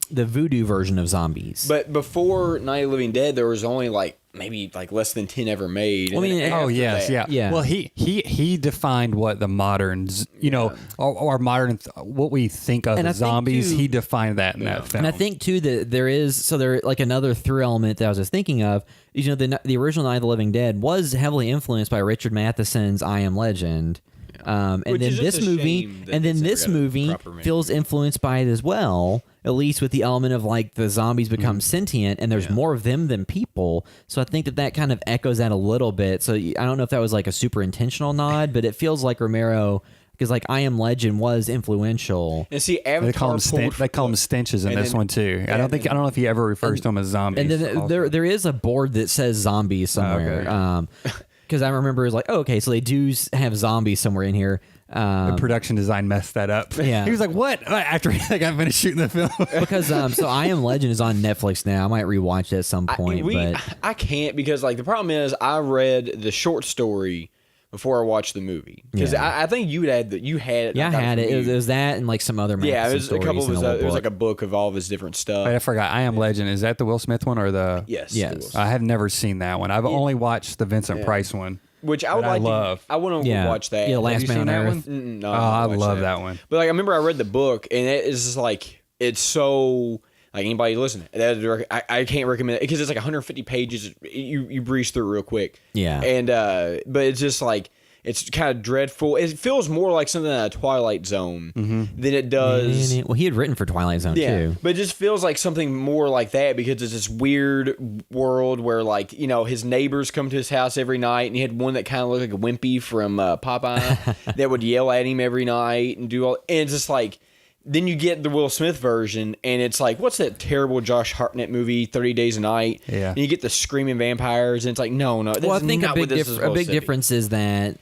the voodoo version of zombies. But before Night of the Living Dead, there was only like maybe like less than 10 ever made. Well, I And mean, then Oh after yes, that- yeah, Yeah. Well, he defined what the moderns, you know, our modern what we think of And I as think, zombies. too- He defined that in that film. And I think too that there like another through element that I was just thinking of. Is, you know, the original Night of the Living Dead was heavily influenced by Richard Matheson's I Am Legend. And Which then is just this a movie, shame that and then it's never this got a movie proper remake. feels influenced by it as well. At least with the element of like the zombies become sentient, and there's more of them than people. So I think that kind of echoes that a little bit. So I don't know if that was like a super intentional nod, but it feels like Romero, because like I Am Legend was influential. And see, Avatar they call him pulled- they call him stenches in And this then- one too. I don't know if he ever refers to them as zombies. And then also. there is a board that says zombies somewhere. Okay. Because I remember it was like, oh, okay, so they do have zombies somewhere in here. the production design messed that up. Yeah. He was like, "What?" After he got finished shooting the film. Because so I Am Legend is on Netflix now. I might rewatch it at some point. But I can't because like the problem is I read the short story before I watched the movie because Yeah. I think you had it. yeah, I got had it. from It you. was that and like some other Yeah, it Matheson was a couple of stories his. in a It was little like a book. book of all of his different stuff. Wait, I forgot. I Am Legend. Is that the Will Smith one or the? Yes. Yes. it was. I have never seen that one. I've only watched the Vincent Price one. Which I would that I like. love. I want to Yeah. watch that. Yeah, Last Have you Man seen on that Earth. one? No, Oh, I watched love that one. But like I remember I read the book and it is just like it's so like anybody listening. I can't recommend it because it's like 150 pages. You breeze through real quick. Yeah. And but it's just like it's kind of dreadful. It feels more like something in a Twilight Zone than it does. Well, he had written for Twilight Zone Yeah, too. but it just feels like something more like that because it's this weird world where, like, you know, his neighbors come to his house every night, and he had one that kind of looked like a Wimpy from Popeye that would yell at him every night and do all. And it's just like, then you get the Will Smith version, and it's like, what's that terrible Josh Hartnett movie, 30 Days a Night? Yeah. And you get the screaming vampires, and it's like, no, that's Well, I think not what this is a supposed big to be. difference is that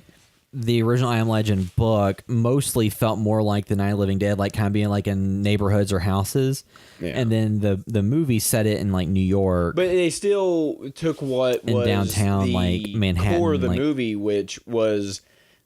the original I Am Legend book mostly felt more like the Night of the Living Dead, like kind of being like in neighborhoods or houses. Yeah. And then the movie set it in like New York. But they still took what In was downtown, the like, Manhattan, core of the like- movie, which was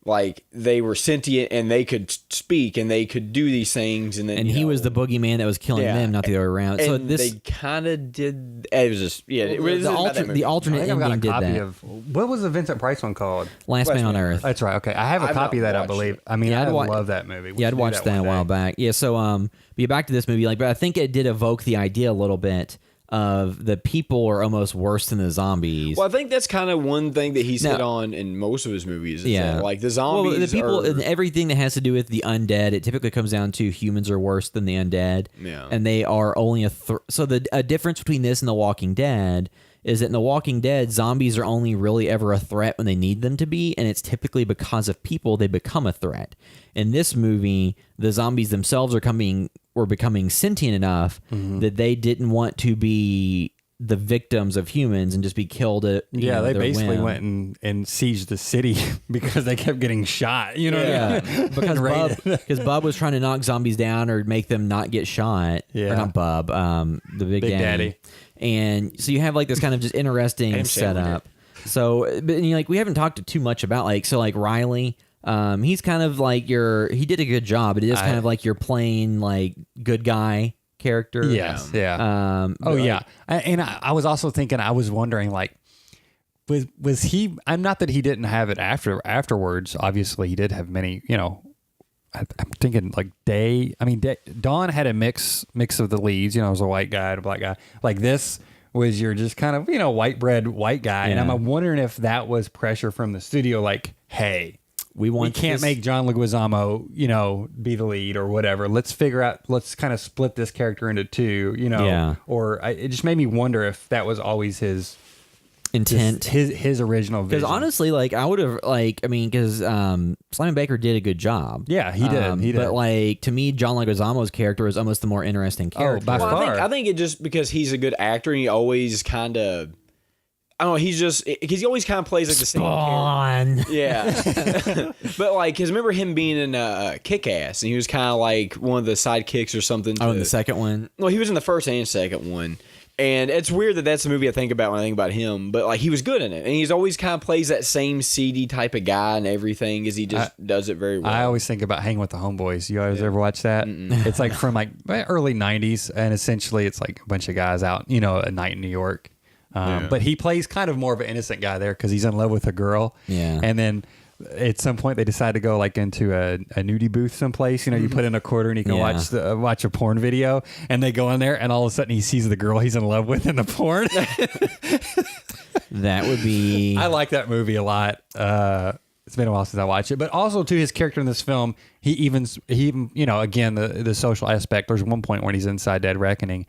like they were sentient and they could speak and they could do these things, and then he was the boogeyman that was killing them, not the other way around. And So this they kind of did. It was just it was the about that movie. alternate I think I've got a ending did copy that. of what was the Vincent Price one called? Last Man on Earth. That's right. Okay, I have a I've copy of not that. I watched believe. it. I mean, Yeah, I I'd wa- love that movie. We Yeah, I'd should do watched that a one while day. back. Yeah, so but back to this movie, like, but I think it did evoke the idea a little bit of the people are almost worse than the zombies. Well, I think that's kind of one thing that he's No. hit on in most of his movies. Is Yeah. that, like the zombies. Well, the people are, and everything that has to do with the undead, it typically comes down to humans are worse than the undead. Yeah. And they are only so a difference between this and The Walking Dead is that in The Walking Dead, zombies are only really ever a threat when they need them to be, and it's typically because of people they become a threat. In this movie, the zombies themselves were becoming sentient enough that they didn't want to be the victims of humans and just be killed at They their basically whim. went and sieged the city because they kept getting shot. You know, Yeah, what I mean? because Bub was trying to knock zombies down or make them not get shot. Yeah. Or not Bub, the Big Daddy. And so you have like this kind of just interesting Adam Sandler setup. So, but like we haven't talked too much about like Riley. He's kind of like he did a good job, but it is kind of like your plain like good guy character. Yes. Yeah. I was also thinking. I was wondering, like, was he? I'm not that he didn't have it afterwards. Obviously, he did have many. You know, I'm thinking like Dawn had a mix of the leads. You know, it was a white guy and a black guy. Like this was your just kind of white bread white guy, and Yeah. I'm wondering if that was pressure from the studio. Like, hey, we can't make John Leguizamo, be the lead or whatever. Let's kind of split this character into two, Yeah. Or it just made me wonder if that was always his intent. his original vision. Because honestly, like I would have because Simon Baker did a good job. Yeah, he did. He did. But like to me, John Leguizamo's character is almost the more interesting character. by Well, far. I think it just because he's a good actor and he always kind of. I don't know. He's just because he always kind of plays like the same character. Spawn. Yeah, but like, cause remember him being in Kick-Ass, and he was kind of like one of the sidekicks or something. Oh, in the second one. Well, he was in the first and second one, and it's weird that that's the movie I think about when I think about him. But like, he was good in it, and he's always kind of plays that same seedy type of guy and everything, as he just does it very well. I always think about Hanging with the Homeboys. You guys ever watch that? It's like from like early '90s, and essentially it's like a bunch of guys out, a night in New York. But he plays kind of more of an innocent guy there because he's in love with a girl. Yeah. And then at some point they decide to go like into a nudie booth someplace. You put in a quarter and you can watch a porn video. And they go in there and all of a sudden he sees the girl he's in love with in the porn. That would be. I like that movie a lot. It's been a while since I watched it, but also to his character in this film, he even again the social aspect. There's one point when he's inside Dead Reckoning,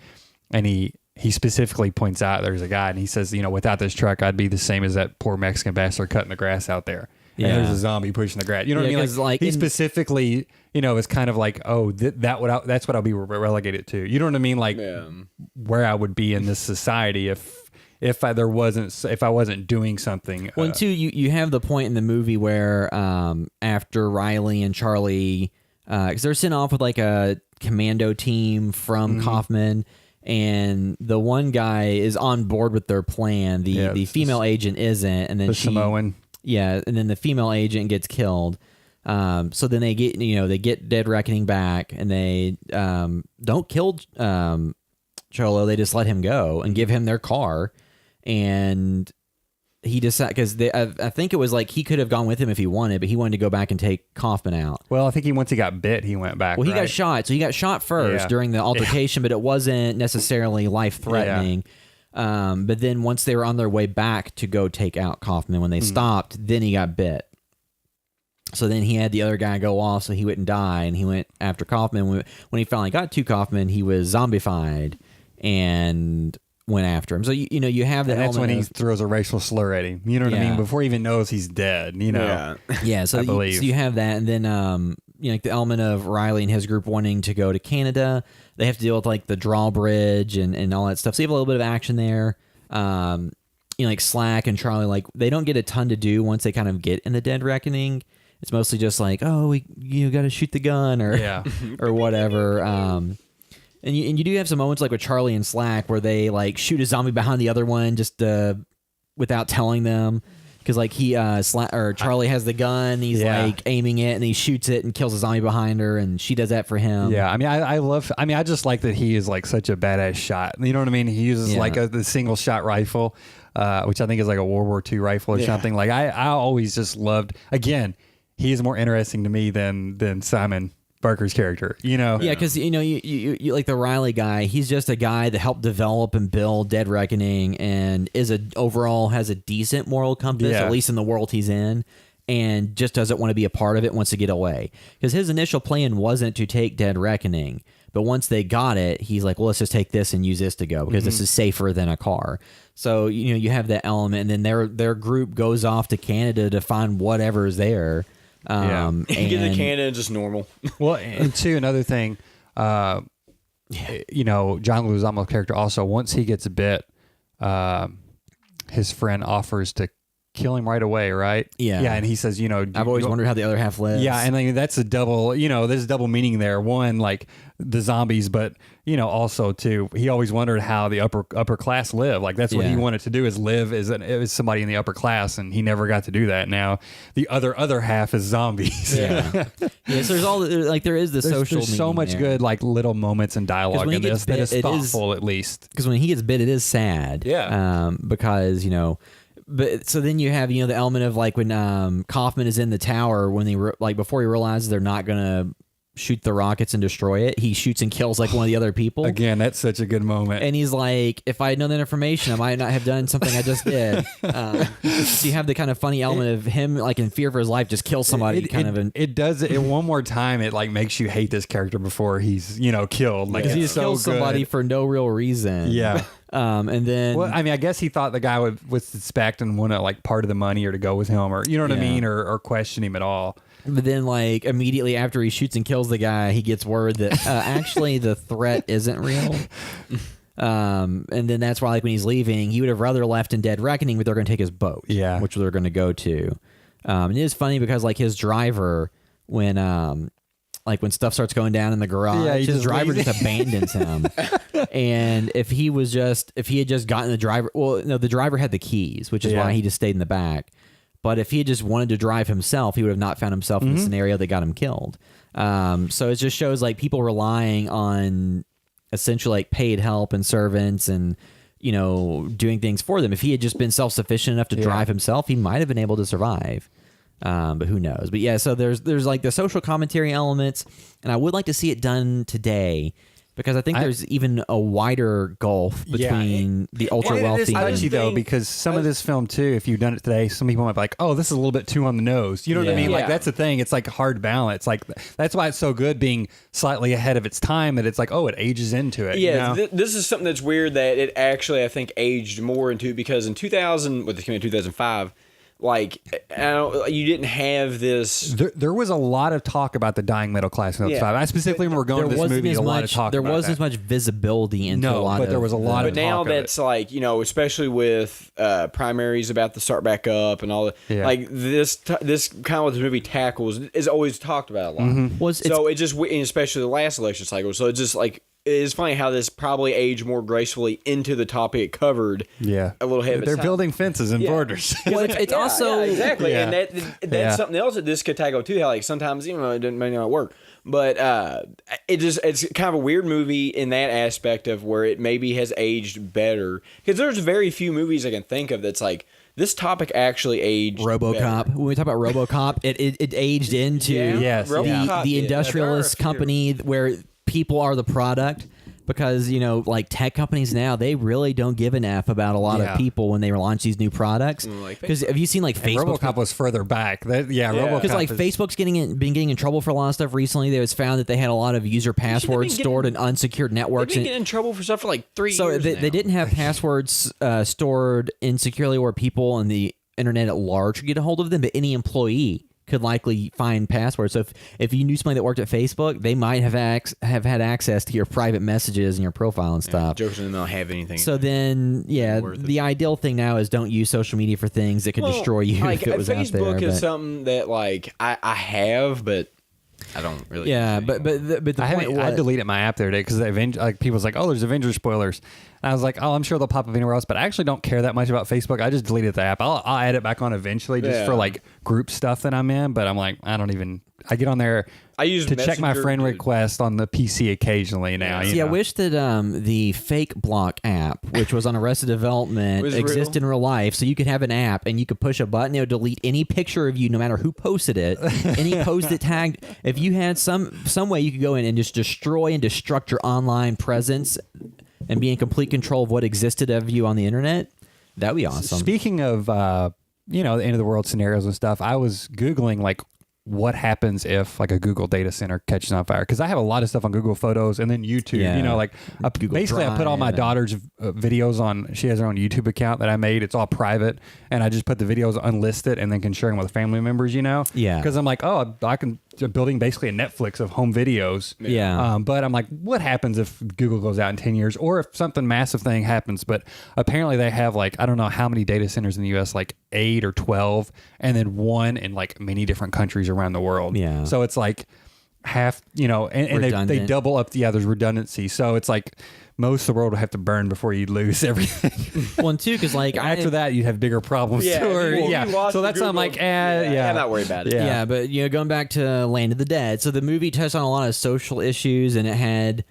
and he specifically points out there's a guy, and he says, without this truck, I'd be the same as that poor Mexican bastard cutting the grass out there. And Yeah. there's a zombie pushing the grass. You know what I Yeah, mean? 'cause, like, he specifically, is kind of like, oh, that's what I'll be relegated to. You know what I mean? Like where I would be in this society if I wasn't doing something. Well, and two, you have the point in the movie where after Riley and Charlie, because they're sent off with like a commando team from Kaufman, and the one guy is on board with their plan. The female agent isn't, and then the Samoan. Yeah, and then the female agent gets killed. So then they get Dead Reckoning back, and they don't kill Cholo. They just let him go and give him their car, and he decided because I think it was like he could have gone with him if he wanted, but he wanted to go back and take Kaufman out. Well, I think once he got bit, he went back. Well, he right? got shot. So he got shot first Yeah. during the altercation, but it wasn't necessarily life-threatening. But then once they were on their way back to go take out Kaufman, when they stopped, then he got bit. So then he had the other guy go off so he wouldn't die, and he went after Kaufman. When he finally got to Kaufman, he was zombified and went after him. So, you have that And that's when element he throws a racial slur at him. You know what I Yeah. mean? Before he even knows he's dead, Yeah. Yeah, so I believe. so you have that, and then like the element of Riley and his group wanting to go to Canada. They have to deal with like the drawbridge and all that stuff. So you have a little bit of action there. Like Slack and Charlie, like they don't get a ton to do once they kind of get in the Dead Reckoning. It's mostly just like, oh, you got to shoot the gun or or whatever. And you do have some moments like with Charlie and Slack where they like shoot a zombie behind the other one just without telling them. because like he or Charlie has the gun, he's like aiming it, and he shoots it and kills a zombie behind her, and she does that for him. Yeah, I mean, I just like that he is like such a badass shot. You know what I mean? He uses like the single shot rifle, which I think is like a World War II rifle or something. Like I always just loved. Again, he is more interesting to me than Simon Barker's character, you know? Yeah, because, you know, you like the Riley guy, he's just a guy that helped develop and build Dead Reckoning and overall has a decent moral compass, at least in the world he's in, and just doesn't want to be a part of it, wants to get away. Because his initial plan wasn't to take Dead Reckoning, but once they got it, he's like, well, let's just take this and use this to go, because this is safer than a car. So, you know, you have that element, and then their group goes off to Canada to find whatever's there. And get to Canada just normal. Well, and two, another thing, you know, John Leguizamo's character also, once he gets bit, his friend offers to kill him right away, right? Yeah. Yeah, and he says, you know... I've always wondered how the other half lives. Yeah, and like, that's a double, you know, there's double meaning there. One, like the zombies, but, you know, also, too, he always wondered how the upper class live. Like, that's what he wanted to do, is live as somebody in the upper class, and he never got to do that. Now, the other half is zombies. Yeah. Yeah, so there's all, like, there is the social There's so much there. good, like, little moments and dialogue in this that is thoughtful, at least. Because when he gets bit, it is sad. Yeah. Because, you know... But so then you have, you know, the element of like when Kaufman is in the tower, when they like before he realizes they're not gonna shoot the rockets and destroy it, he shoots and kills like one of the other people. Again, that's such a good moment. And he's like, if I had known that information, I might not have done something I just did. So you have the kind of funny element of him like in fear for his life, just kill somebody. It does it one more time. It like makes you hate this character before he's, you know, killed. Like he just kills somebody for no real reason. Yeah. And then, well, I mean, I guess he thought the guy was suspect and wanted like part of the money or to go with him, or you know what I mean, or question him at all. But then, like immediately after he shoots and kills the guy, he gets word that actually the threat isn't real. And then that's why, like when he's leaving, he would have rather left in Dead Reckoning, but they're going to take his boat, which they're going to go to. And it is funny because like his driver, when like when stuff starts going down in the garage, his driver just abandons him. And if he had just gotten the driver, well, no, the driver had the keys, which is why he just stayed in the back. But if he had just wanted to drive himself, he would have not found himself in the scenario that got him killed. So it just shows like people relying on essentially like paid help and servants and, you know, doing things for them. If he had just been self-sufficient enough to drive himself, he might have been able to survive. But who knows? But yeah, so there's like the social commentary elements, and I would like to see it done today because I think there's even a wider gulf between the ultra wealthy. Touchy though, because some of this film too, if you've done it today, some people might be like, "Oh, this is a little bit too on the nose." You know what I mean? Like that's the thing. It's like hard balance. Like that's why it's so good being slightly ahead of its time. That it's like, oh, it ages into it. Yeah, you know? This is something that's weird that it actually I think aged more into because in 2000, what this came in 2005. Like, you didn't have this. There was a lot of talk about the dying middle class in 2005. I specifically remember going to this movie. A lot of talk. There wasn't as much visibility into a lot. But there was a lot of. But now that's like, you know, especially with primaries about to start back up and all that. Yeah. Like this kind of what the movie tackles is always talked about a lot. Mm-hmm. So it just, especially the last election cycle. So it's just like. It's funny how this probably aged more gracefully into the topic it covered. Yeah, a little ahead. They're building fences and borders. Well, it's also exactly, and that's something else that this could tackle too. How like sometimes you know it may not work, but it's kind of a weird movie in that aspect of where it maybe has aged better because there's very few movies I can think of that's like. This topic actually aged. RoboCop. Better. When we talk about RoboCop, it aged into the industrialist company where people are the product. Because, you know, like tech companies now, they really don't give an F about a lot of people when they launch these new products. Because have you seen like Facebook? RoboCop was further back. RoboCop. Because like Facebook's been getting in trouble for a lot of stuff recently. It was found that they had a lot of user passwords stored in unsecured networks. They've been getting in trouble for stuff for like 3 years. So they didn't have passwords stored insecurely where people on the internet at large could get a hold of them, but any employee could likely find passwords. So if you knew somebody that worked at Facebook, they might have had access to your private messages and your profile and stuff. Jokes and they'll have anything. So then, the ideal thing now is don't use social media for things that could destroy you like, if it was Facebook out there. Facebook is something that like I have, but I don't really. Yeah, but the point I was, deleted my app the other day because people's like, oh, there's Avengers spoilers. And I was like, oh, I'm sure they'll pop up anywhere else, but I actually don't care that much about Facebook. I just deleted the app. I'll add it back on eventually just for like group stuff that I'm in, but I'm like, I get on there I use to check my Messenger friend to- request on the PC occasionally now. See, I wish that the fake block app, which was on Arrested Development, Was exists real? in real life. So you could have an app and you could push a button, it would delete any picture of you, no matter who posted it, any post that tagged. If you had some way you could go in and just destroy and destruct your online presence and be in complete control of what existed of you on the internet, that'd be awesome. Speaking of, the end of the world scenarios and stuff, I was Googling like what happens if like a Google data center catches on fire, because I have a lot of stuff on Google Photos and then YouTube. Yeah. Basically I put all my Drive daughter's videos on. She has her own YouTube account that I made. It's all private, and I just put the videos unlisted and then can share them with family members. Yeah. because I'm like, oh, I can building basically a Netflix of home videos. Yeah. But I'm like, what happens if Google goes out in 10 years, or if something massive thing happens? But apparently they have like, I don't know how many data centers in the US, like 8 or 12, and then one in like many different countries around the world. Yeah. So it's like half, and they Redundant. double up. There's redundancy. So it's like most of the world would have to burn before you lose everything. Well, and two, because like After that, you'd have bigger problems. Yeah, too, or- if you yeah. lost So the that's why I'm Google- like, I'm not worried about it. Yeah. Yeah, but going back to Land of the Dead, so the movie touched on a lot of social issues, and it had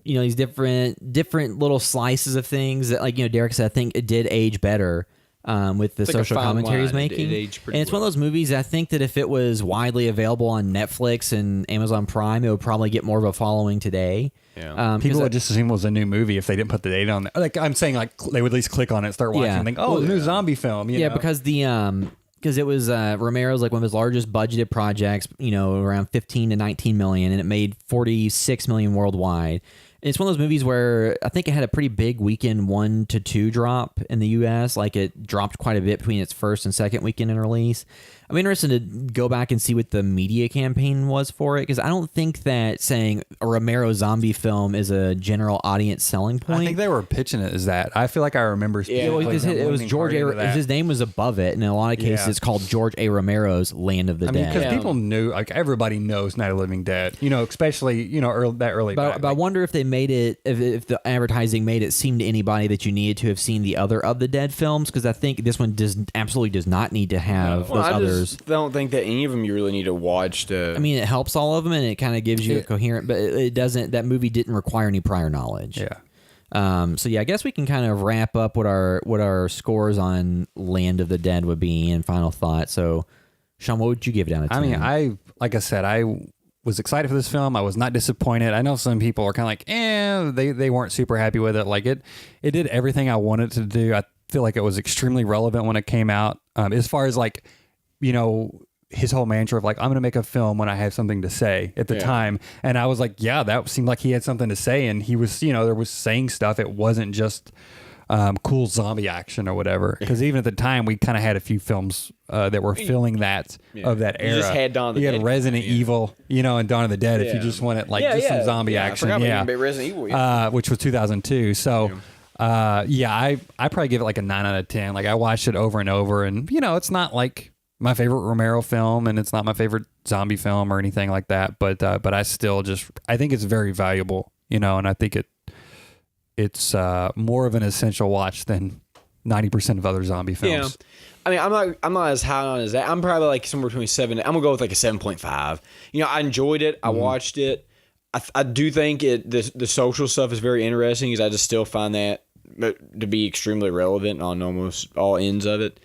these different little slices of things that, like Derek said, I think it did age better with the It's like a social fine commentary he's line. It making. aged pretty And it's one of those movies I think that if it was widely available on Netflix and Amazon Prime, it would probably get more of a following today. Yeah. People would just assume it was a new movie if they didn't put the date on there. Like I'm saying, like they would at least click on it, start watching, Yeah. and think, oh, the new zombie film. You know? because because it was Romero's like one of his largest budgeted projects, around 15 to 19 million, and it made 46 million worldwide. And it's one of those movies where I think it had a pretty big weekend 1 to 2 drop in the U.S. Like it dropped quite a bit between its first and second weekend in release. I'm interested to go back and see what the media campaign was for it, because I don't think that saying a Romero zombie film is a general audience selling point. I think they were pitching it as that. I feel like I remember. Yeah, well, because it was George A. His name was above it, and in a lot of cases, Yeah. it's called George A. Romero's Land of the Dead. because people knew, like everybody knows Night of the Living Dead. especially that early. But, back. but I wonder if they made it, if the advertising made it seem to anybody that you needed to have seen the other of the Dead films, because I think this one absolutely does not need to have Well, those I others. just don't think that any of them you really need to watch to. I mean, it helps all of them, and it kind of gives you a coherent, but it doesn't. That movie didn't require any prior knowledge. Yeah. So yeah, I guess we can kind of wrap up what our scores on Land of the Dead would be and final thoughts. So, Sean, what would you give it out of 10? I mean, like I said, I was excited for this film. I was not disappointed. I know some people are kind of like, they weren't super happy with it. Like it did everything I wanted to do. I feel like it was extremely relevant when it came out. As far as like, his whole mantra of like, I'm going to make a film when I have something to say at the time. And I was like, yeah, that seemed like he had something to say. And he was, there was saying stuff. It wasn't just cool zombie action or whatever. Because even at the time, we kind of had a few films that were filling that of that era. You just had Dawn of the You Dead had Resident Evil, and Dawn of the Dead if you just wanted like some zombie action. I forgot about Resident Evil. Which was 2002. So, I probably give it like a 9 out of 10. Like I watched it over and over, and it's not like my favorite Romero film, and it's not my favorite zombie film or anything like that. But I still I think it's very valuable, and I think it's more of an essential watch than 90% of other zombie films. Yeah. I mean, I'm not as high on as that. I'm probably like somewhere between 7. I'm gonna go with like a 7.5. I enjoyed it. I watched it. I do think the social stuff is very interesting, because I just still find that to be extremely relevant on almost all ends of it.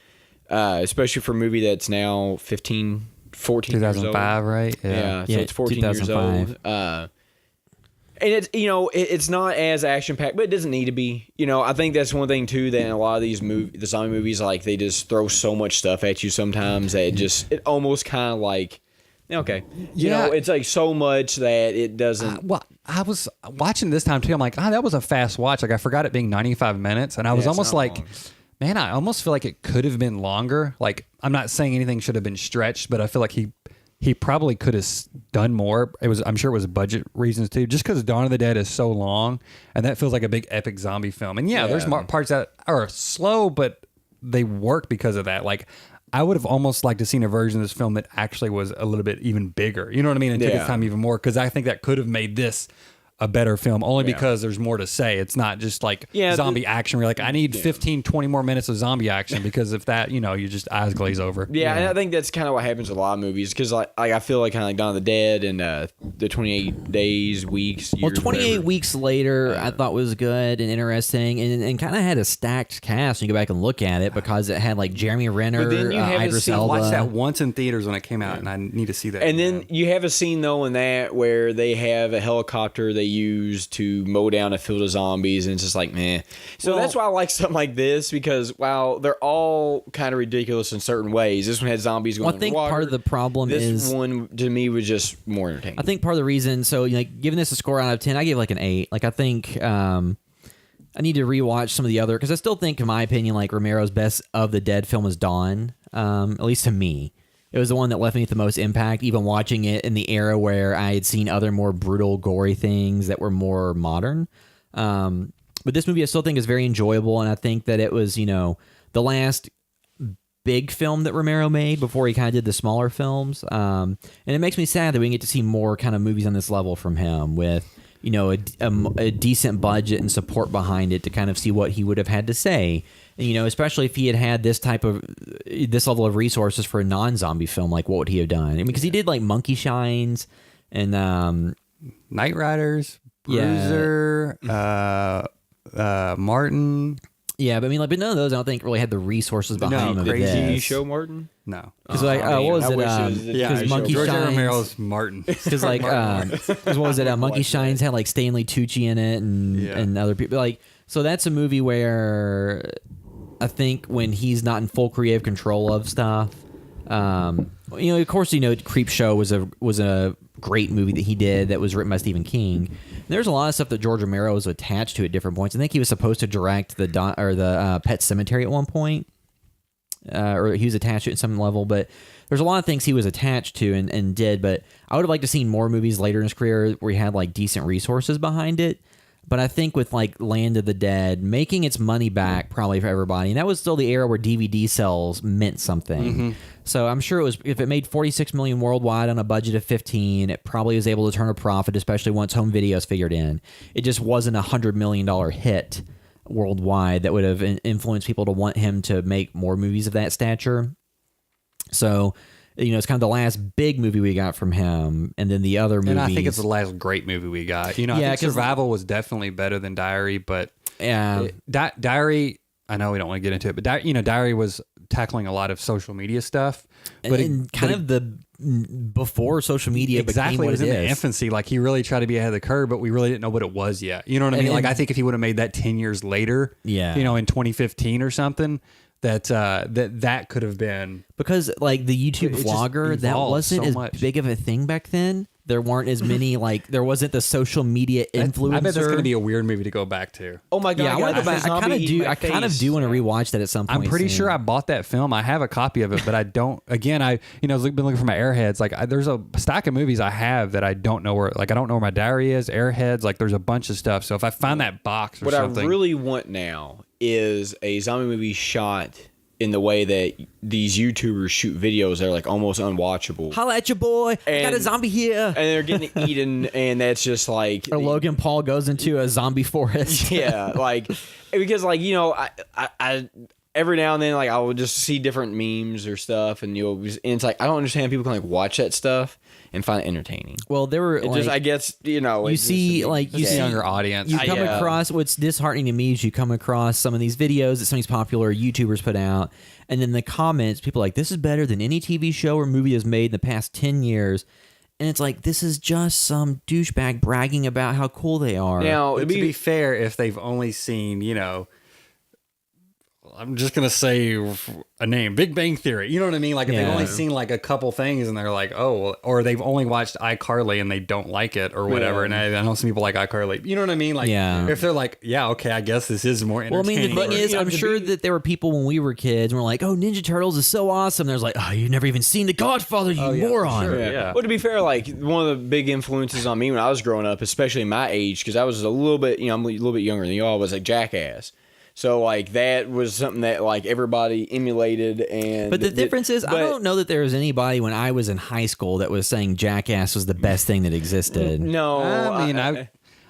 Especially for a movie that's now 14 years old. 2005, right? Yeah, so it's 14 years 2005. old. And it's it's not as action packed, but it doesn't need to be. I think that's one thing too, that in a lot of these the zombie movies, like they just throw so much stuff at you sometimes that it almost kind of like, okay, it's like so much that it doesn't. Well, I was watching this time too. I'm like, that was a fast watch. Like I forgot it being 95 minutes, and I was it's almost not like, long. man, I almost feel like it could have been longer. Like I'm not saying anything should have been stretched, but I feel like he probably could have done more. I'm sure it was budget reasons too, just because Dawn of the Dead is so long, and that feels like a big epic zombie film. And there's parts that are slow, but they work because of that. Like I would have almost liked to seen a version of this film that actually was a little bit even bigger. You know what I mean? And took its time even more, because I think that could have made this a better film, only because there's more to say. It's not just like zombie action where you're like, I need 15, 20 more minutes of zombie action, because if that, you just eyes glaze over. Yeah, and I think that's kind of what happens with a lot of movies, because like I feel like kind of like Dawn of the Dead and the 28 days, weeks, years. Well, 28 whatever. weeks later, I thought was good and interesting, and kind of had a stacked cast. When you go back and look at it, because it had like Jeremy Renner, But then you have a Idris scene- I Elba. watched that once in theaters when it came out, and I need to see that. And then you have a scene though in that where they have a helicopter they use to mow down a field of zombies, and it's just like, meh. So that's why I like something like this, because while they're all kind of ridiculous in certain ways, this one had zombies going Well, I think underwater. part of the problem this is one to me was just more entertaining. I think part of the reason, so like giving this a score out of 10, I gave like an 8. Like I think I need to rewatch some of the other, because I still think, in my opinion, like Romero's best of the Dead film is Dawn. At least to me, it was the one that left me with the most impact. Even watching it in the era where I had seen other more brutal, gory things that were more modern. But this movie I still think is very enjoyable, and I think that it was, the last big film that Romero made before he kind of did the smaller films. And it makes me sad that we get to see more kind of movies on this level from him with, a decent budget and support behind it to kind of see what he would have had to say. And, especially if he had this level of resources for a non-zombie film, like what would he have done? I mean, because he did like Monkey Shines and Night Riders, Bruiser, Martin. Yeah, but I mean, like, but none of those I don't think really had the resources behind them. Crazy this. Show Martin. No. Because what was I it? wish it was the Because TV Monkey show. George Shines. Romero's Martin. Because like, what was it? Monkey Shines had like Stanley Tucci in it and other people. Like, so that's a movie where I think when he's not in full creative control of stuff, of course, Creep Show was a great movie that he did that was written by Stephen King. And there's a lot of stuff that George Romero was attached to at different points. I think he was supposed to direct the Pet Cemetery at one point, or he was attached to it at some level. But there's a lot of things he was attached to and did. But I would have liked to seen more movies later in his career where he had like decent resources behind it. But I think with like Land of the Dead making its money back probably for everybody, and that was still the era where DVD sales meant something. Mm-hmm. So I'm sure if it made 46 million worldwide on a budget of 15, it probably was able to turn a profit, especially once home videos figured in. It just wasn't $100 million hit worldwide that would have influenced people to want him to make more movies of that stature. So, it's kind of the last big movie we got from him, and then the other movies. And I think it's the last great movie we got. I think Survival was definitely better than Diary, but Diary, I know we don't want to get into it, but Diary was tackling a lot of social media stuff, but the before social media became what it was it in is. the infancy. Like he really tried to be ahead of the curve, but we really didn't know what it was yet. You know what I mean? Like I think if he would have made that 10 years later, in 2015 or something. That could have been, because like the YouTube vlogger, that wasn't as big of a thing back then. There weren't as many there wasn't the social media influencer. I bet that's going to be a weird movie to go back to. Oh my god! Yeah, I want to go back. I kind of do want to rewatch that at some point. I'm pretty soon. sure I bought that film. I have a copy of it, but I don't. Again, I've been looking for my Airheads. Like there's a stack of movies I have that I don't know where. Like I don't know where my Diary is. Airheads. Like there's a bunch of stuff. So if I find that box or something, what I really want now is a zombie movie shot in the way that these YouTubers shoot videos that are like almost unwatchable. Holla at your boy! I got a zombie here, and they're getting eaten, and that's just like. Or Logan Paul goes into a zombie forest. Yeah, because I every now and then I will just see different memes or stuff, and and it's like I don't understand how people can watch that stuff and find it entertaining. Well, there were I guess you see younger audience. You come across what's disheartening to me is you come across some of these videos that some of these popular YouTubers put out, and then the comments people are like, this is better than any TV show or movie has made in the past 10 years. And it's like, this is just some douchebag bragging about how cool they are. Now, to be fair, if they've only seen, I'm just going to say a name, Big Bang Theory. You know what I mean? Like if they've only seen like a couple things and they're like, oh, or they've only watched iCarly and they don't like it or whatever. And I know some people like iCarly. You know what I mean? Like if they're like, yeah, okay, I guess this is more entertaining. Well, I mean, the thing is, I'm sure that there were people when we were kids and we're like, oh, Ninja Turtles is so awesome. There's like, oh, you've never even seen The Godfather, you moron. Sure, yeah. Well, to be fair, like one of the big influences on me when I was growing up, especially my age, because I was a little bit, I'm a little bit younger than you all, was like Jackass. So like that was something that like everybody emulated. And But the difference is, I don't know that there was anybody when I was in high school that was saying Jackass was the best thing that existed. No,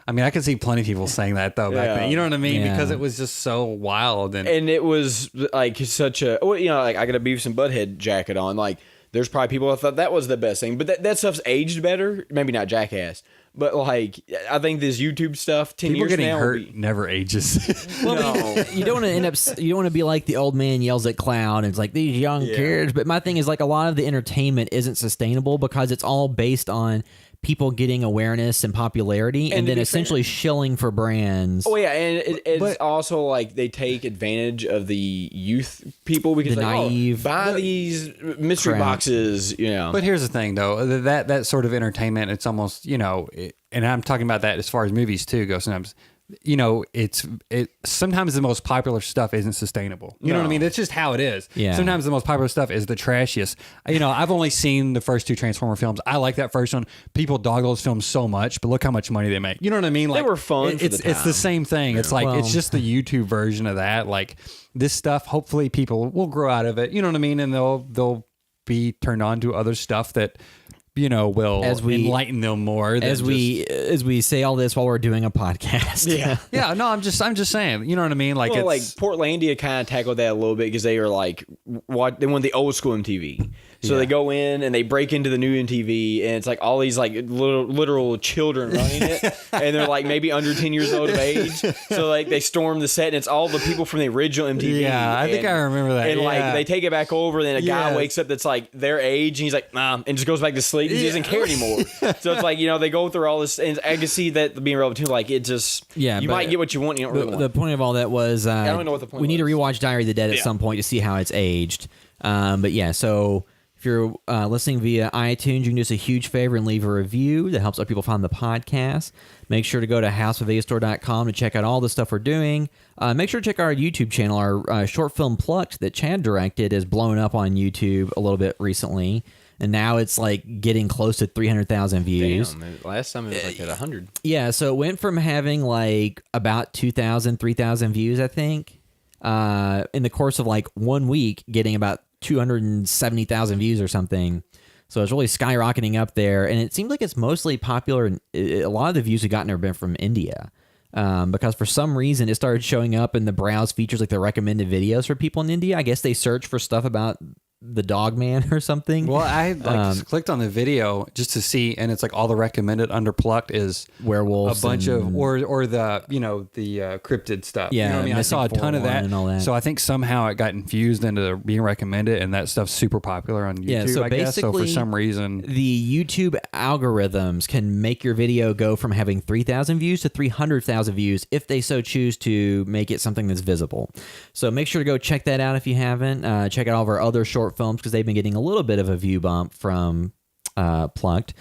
I mean, I could see plenty of people saying that though back then. You know what I mean? Yeah. Because it was just so wild and it was like such a like I got a Beavis and Butthead jacket on. Like there's probably people that thought that was the best thing, but that stuff's aged better. Maybe not Jackass. But like, I think this YouTube stuff, 10 people years getting now, hurt never ages. no. You don't want to end up. You don't want to be like the old man yells at cloud. And it's like these young kids. But my thing is like a lot of the entertainment isn't sustainable because it's all based on people getting awareness and popularity, and then essentially shilling for brands. Oh yeah, and it's also like they take advantage of the youth people because The naive buy these mystery crap. boxes, you know. But here's the thing, though, that sort of entertainment, it's almost, and I'm talking about that as far as movies too go. Sometimes, sometimes the most popular stuff isn't sustainable. You know what I mean? That's just how it is. Yeah. Sometimes the most popular stuff is the trashiest. I've only seen the first 2 Transformer films. I like that first one. People dog those films so much, but look how much money they make. You know what I mean? Like were fun for It's the it's the time. same thing. It's like it's just the YouTube version of that. Like this stuff. Hopefully, people will grow out of it. You know what I mean? And they'll be turned on to other stuff that will enlighten them more. As we say all this while we're doing a podcast. Yeah. Yeah, no, I'm just saying. You know what I mean? Like Well, like it's Portlandia kind of tackled that a little bit because they are like they want the old school MTV. So they go in and they break into the new MTV, and it's like all these like literal children running it, and they're like maybe under 10 years old of age. So like they storm the set, and it's all the people from the original MTV. Yeah, I think I remember that. And yeah. like they take it back over, and then a guy Yes. wakes up that's like their age, and he's like, nah, and just goes back to sleep. He doesn't care anymore. So it's like they go through all this, and I can see that being relevant too. Like it just you might get what you want, you don't really want. The point of all that was I don't know what the point we need to was. rewatch Diary of the Dead at some point to see how it's aged. But yeah, so if you're listening via iTunes, you can do us a huge favor and leave a review. That helps other people find the podcast. Make sure to go to houseofastor.com to check out all the stuff we're doing. Make sure to check out our YouTube channel. Our short film Plucked that Chad directed is blowing up on YouTube a little bit recently. And now it's like getting close to 300,000 views. Damn, last time it was like at 100. Yeah, so it went from having like about 2,000, 3,000 views, I think, in the course of like 1 week, getting about 270,000 views or something. So it's really skyrocketing up there. And it seems like it's mostly popular. And a lot of the views we've gotten have been from India. Because for some reason it started showing up in the browse features, like the recommended videos for people in India. I guess they search for stuff about the dog man or something. Well, I just clicked on the video just to see, and it's like all the recommended under Plucked is werewolves, a bunch of or the the cryptid stuff. Yeah, you know what I mean, I saw a ton of that. and all that. So I think somehow it got infused into being recommended, and that stuff's super popular on YouTube. Yeah, so I guess. So for basically, some reason, the YouTube algorithms can make your video go from having 3,000 views to 300,000 views if they so choose to make it something that's visible. So make sure to go check that out if you haven't. Check out all of our other short films because they've been getting a little bit of a view bump from Plucked.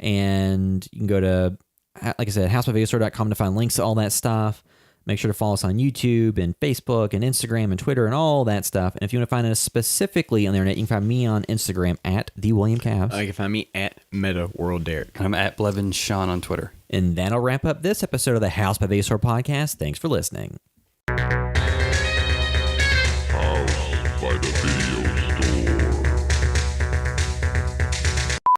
And you can go to, like I said, houseofastor.com to find links to all that stuff. Make sure to follow us on YouTube and Facebook and Instagram and Twitter and all that stuff. And if you want to find us specifically on the internet, you can find me on Instagram at TheWilliamCavs. You can find me at MetaWorldDerek. I'm at Blevin Sean on Twitter. And that'll wrap up this episode of the House by Vasor podcast. Thanks for listening.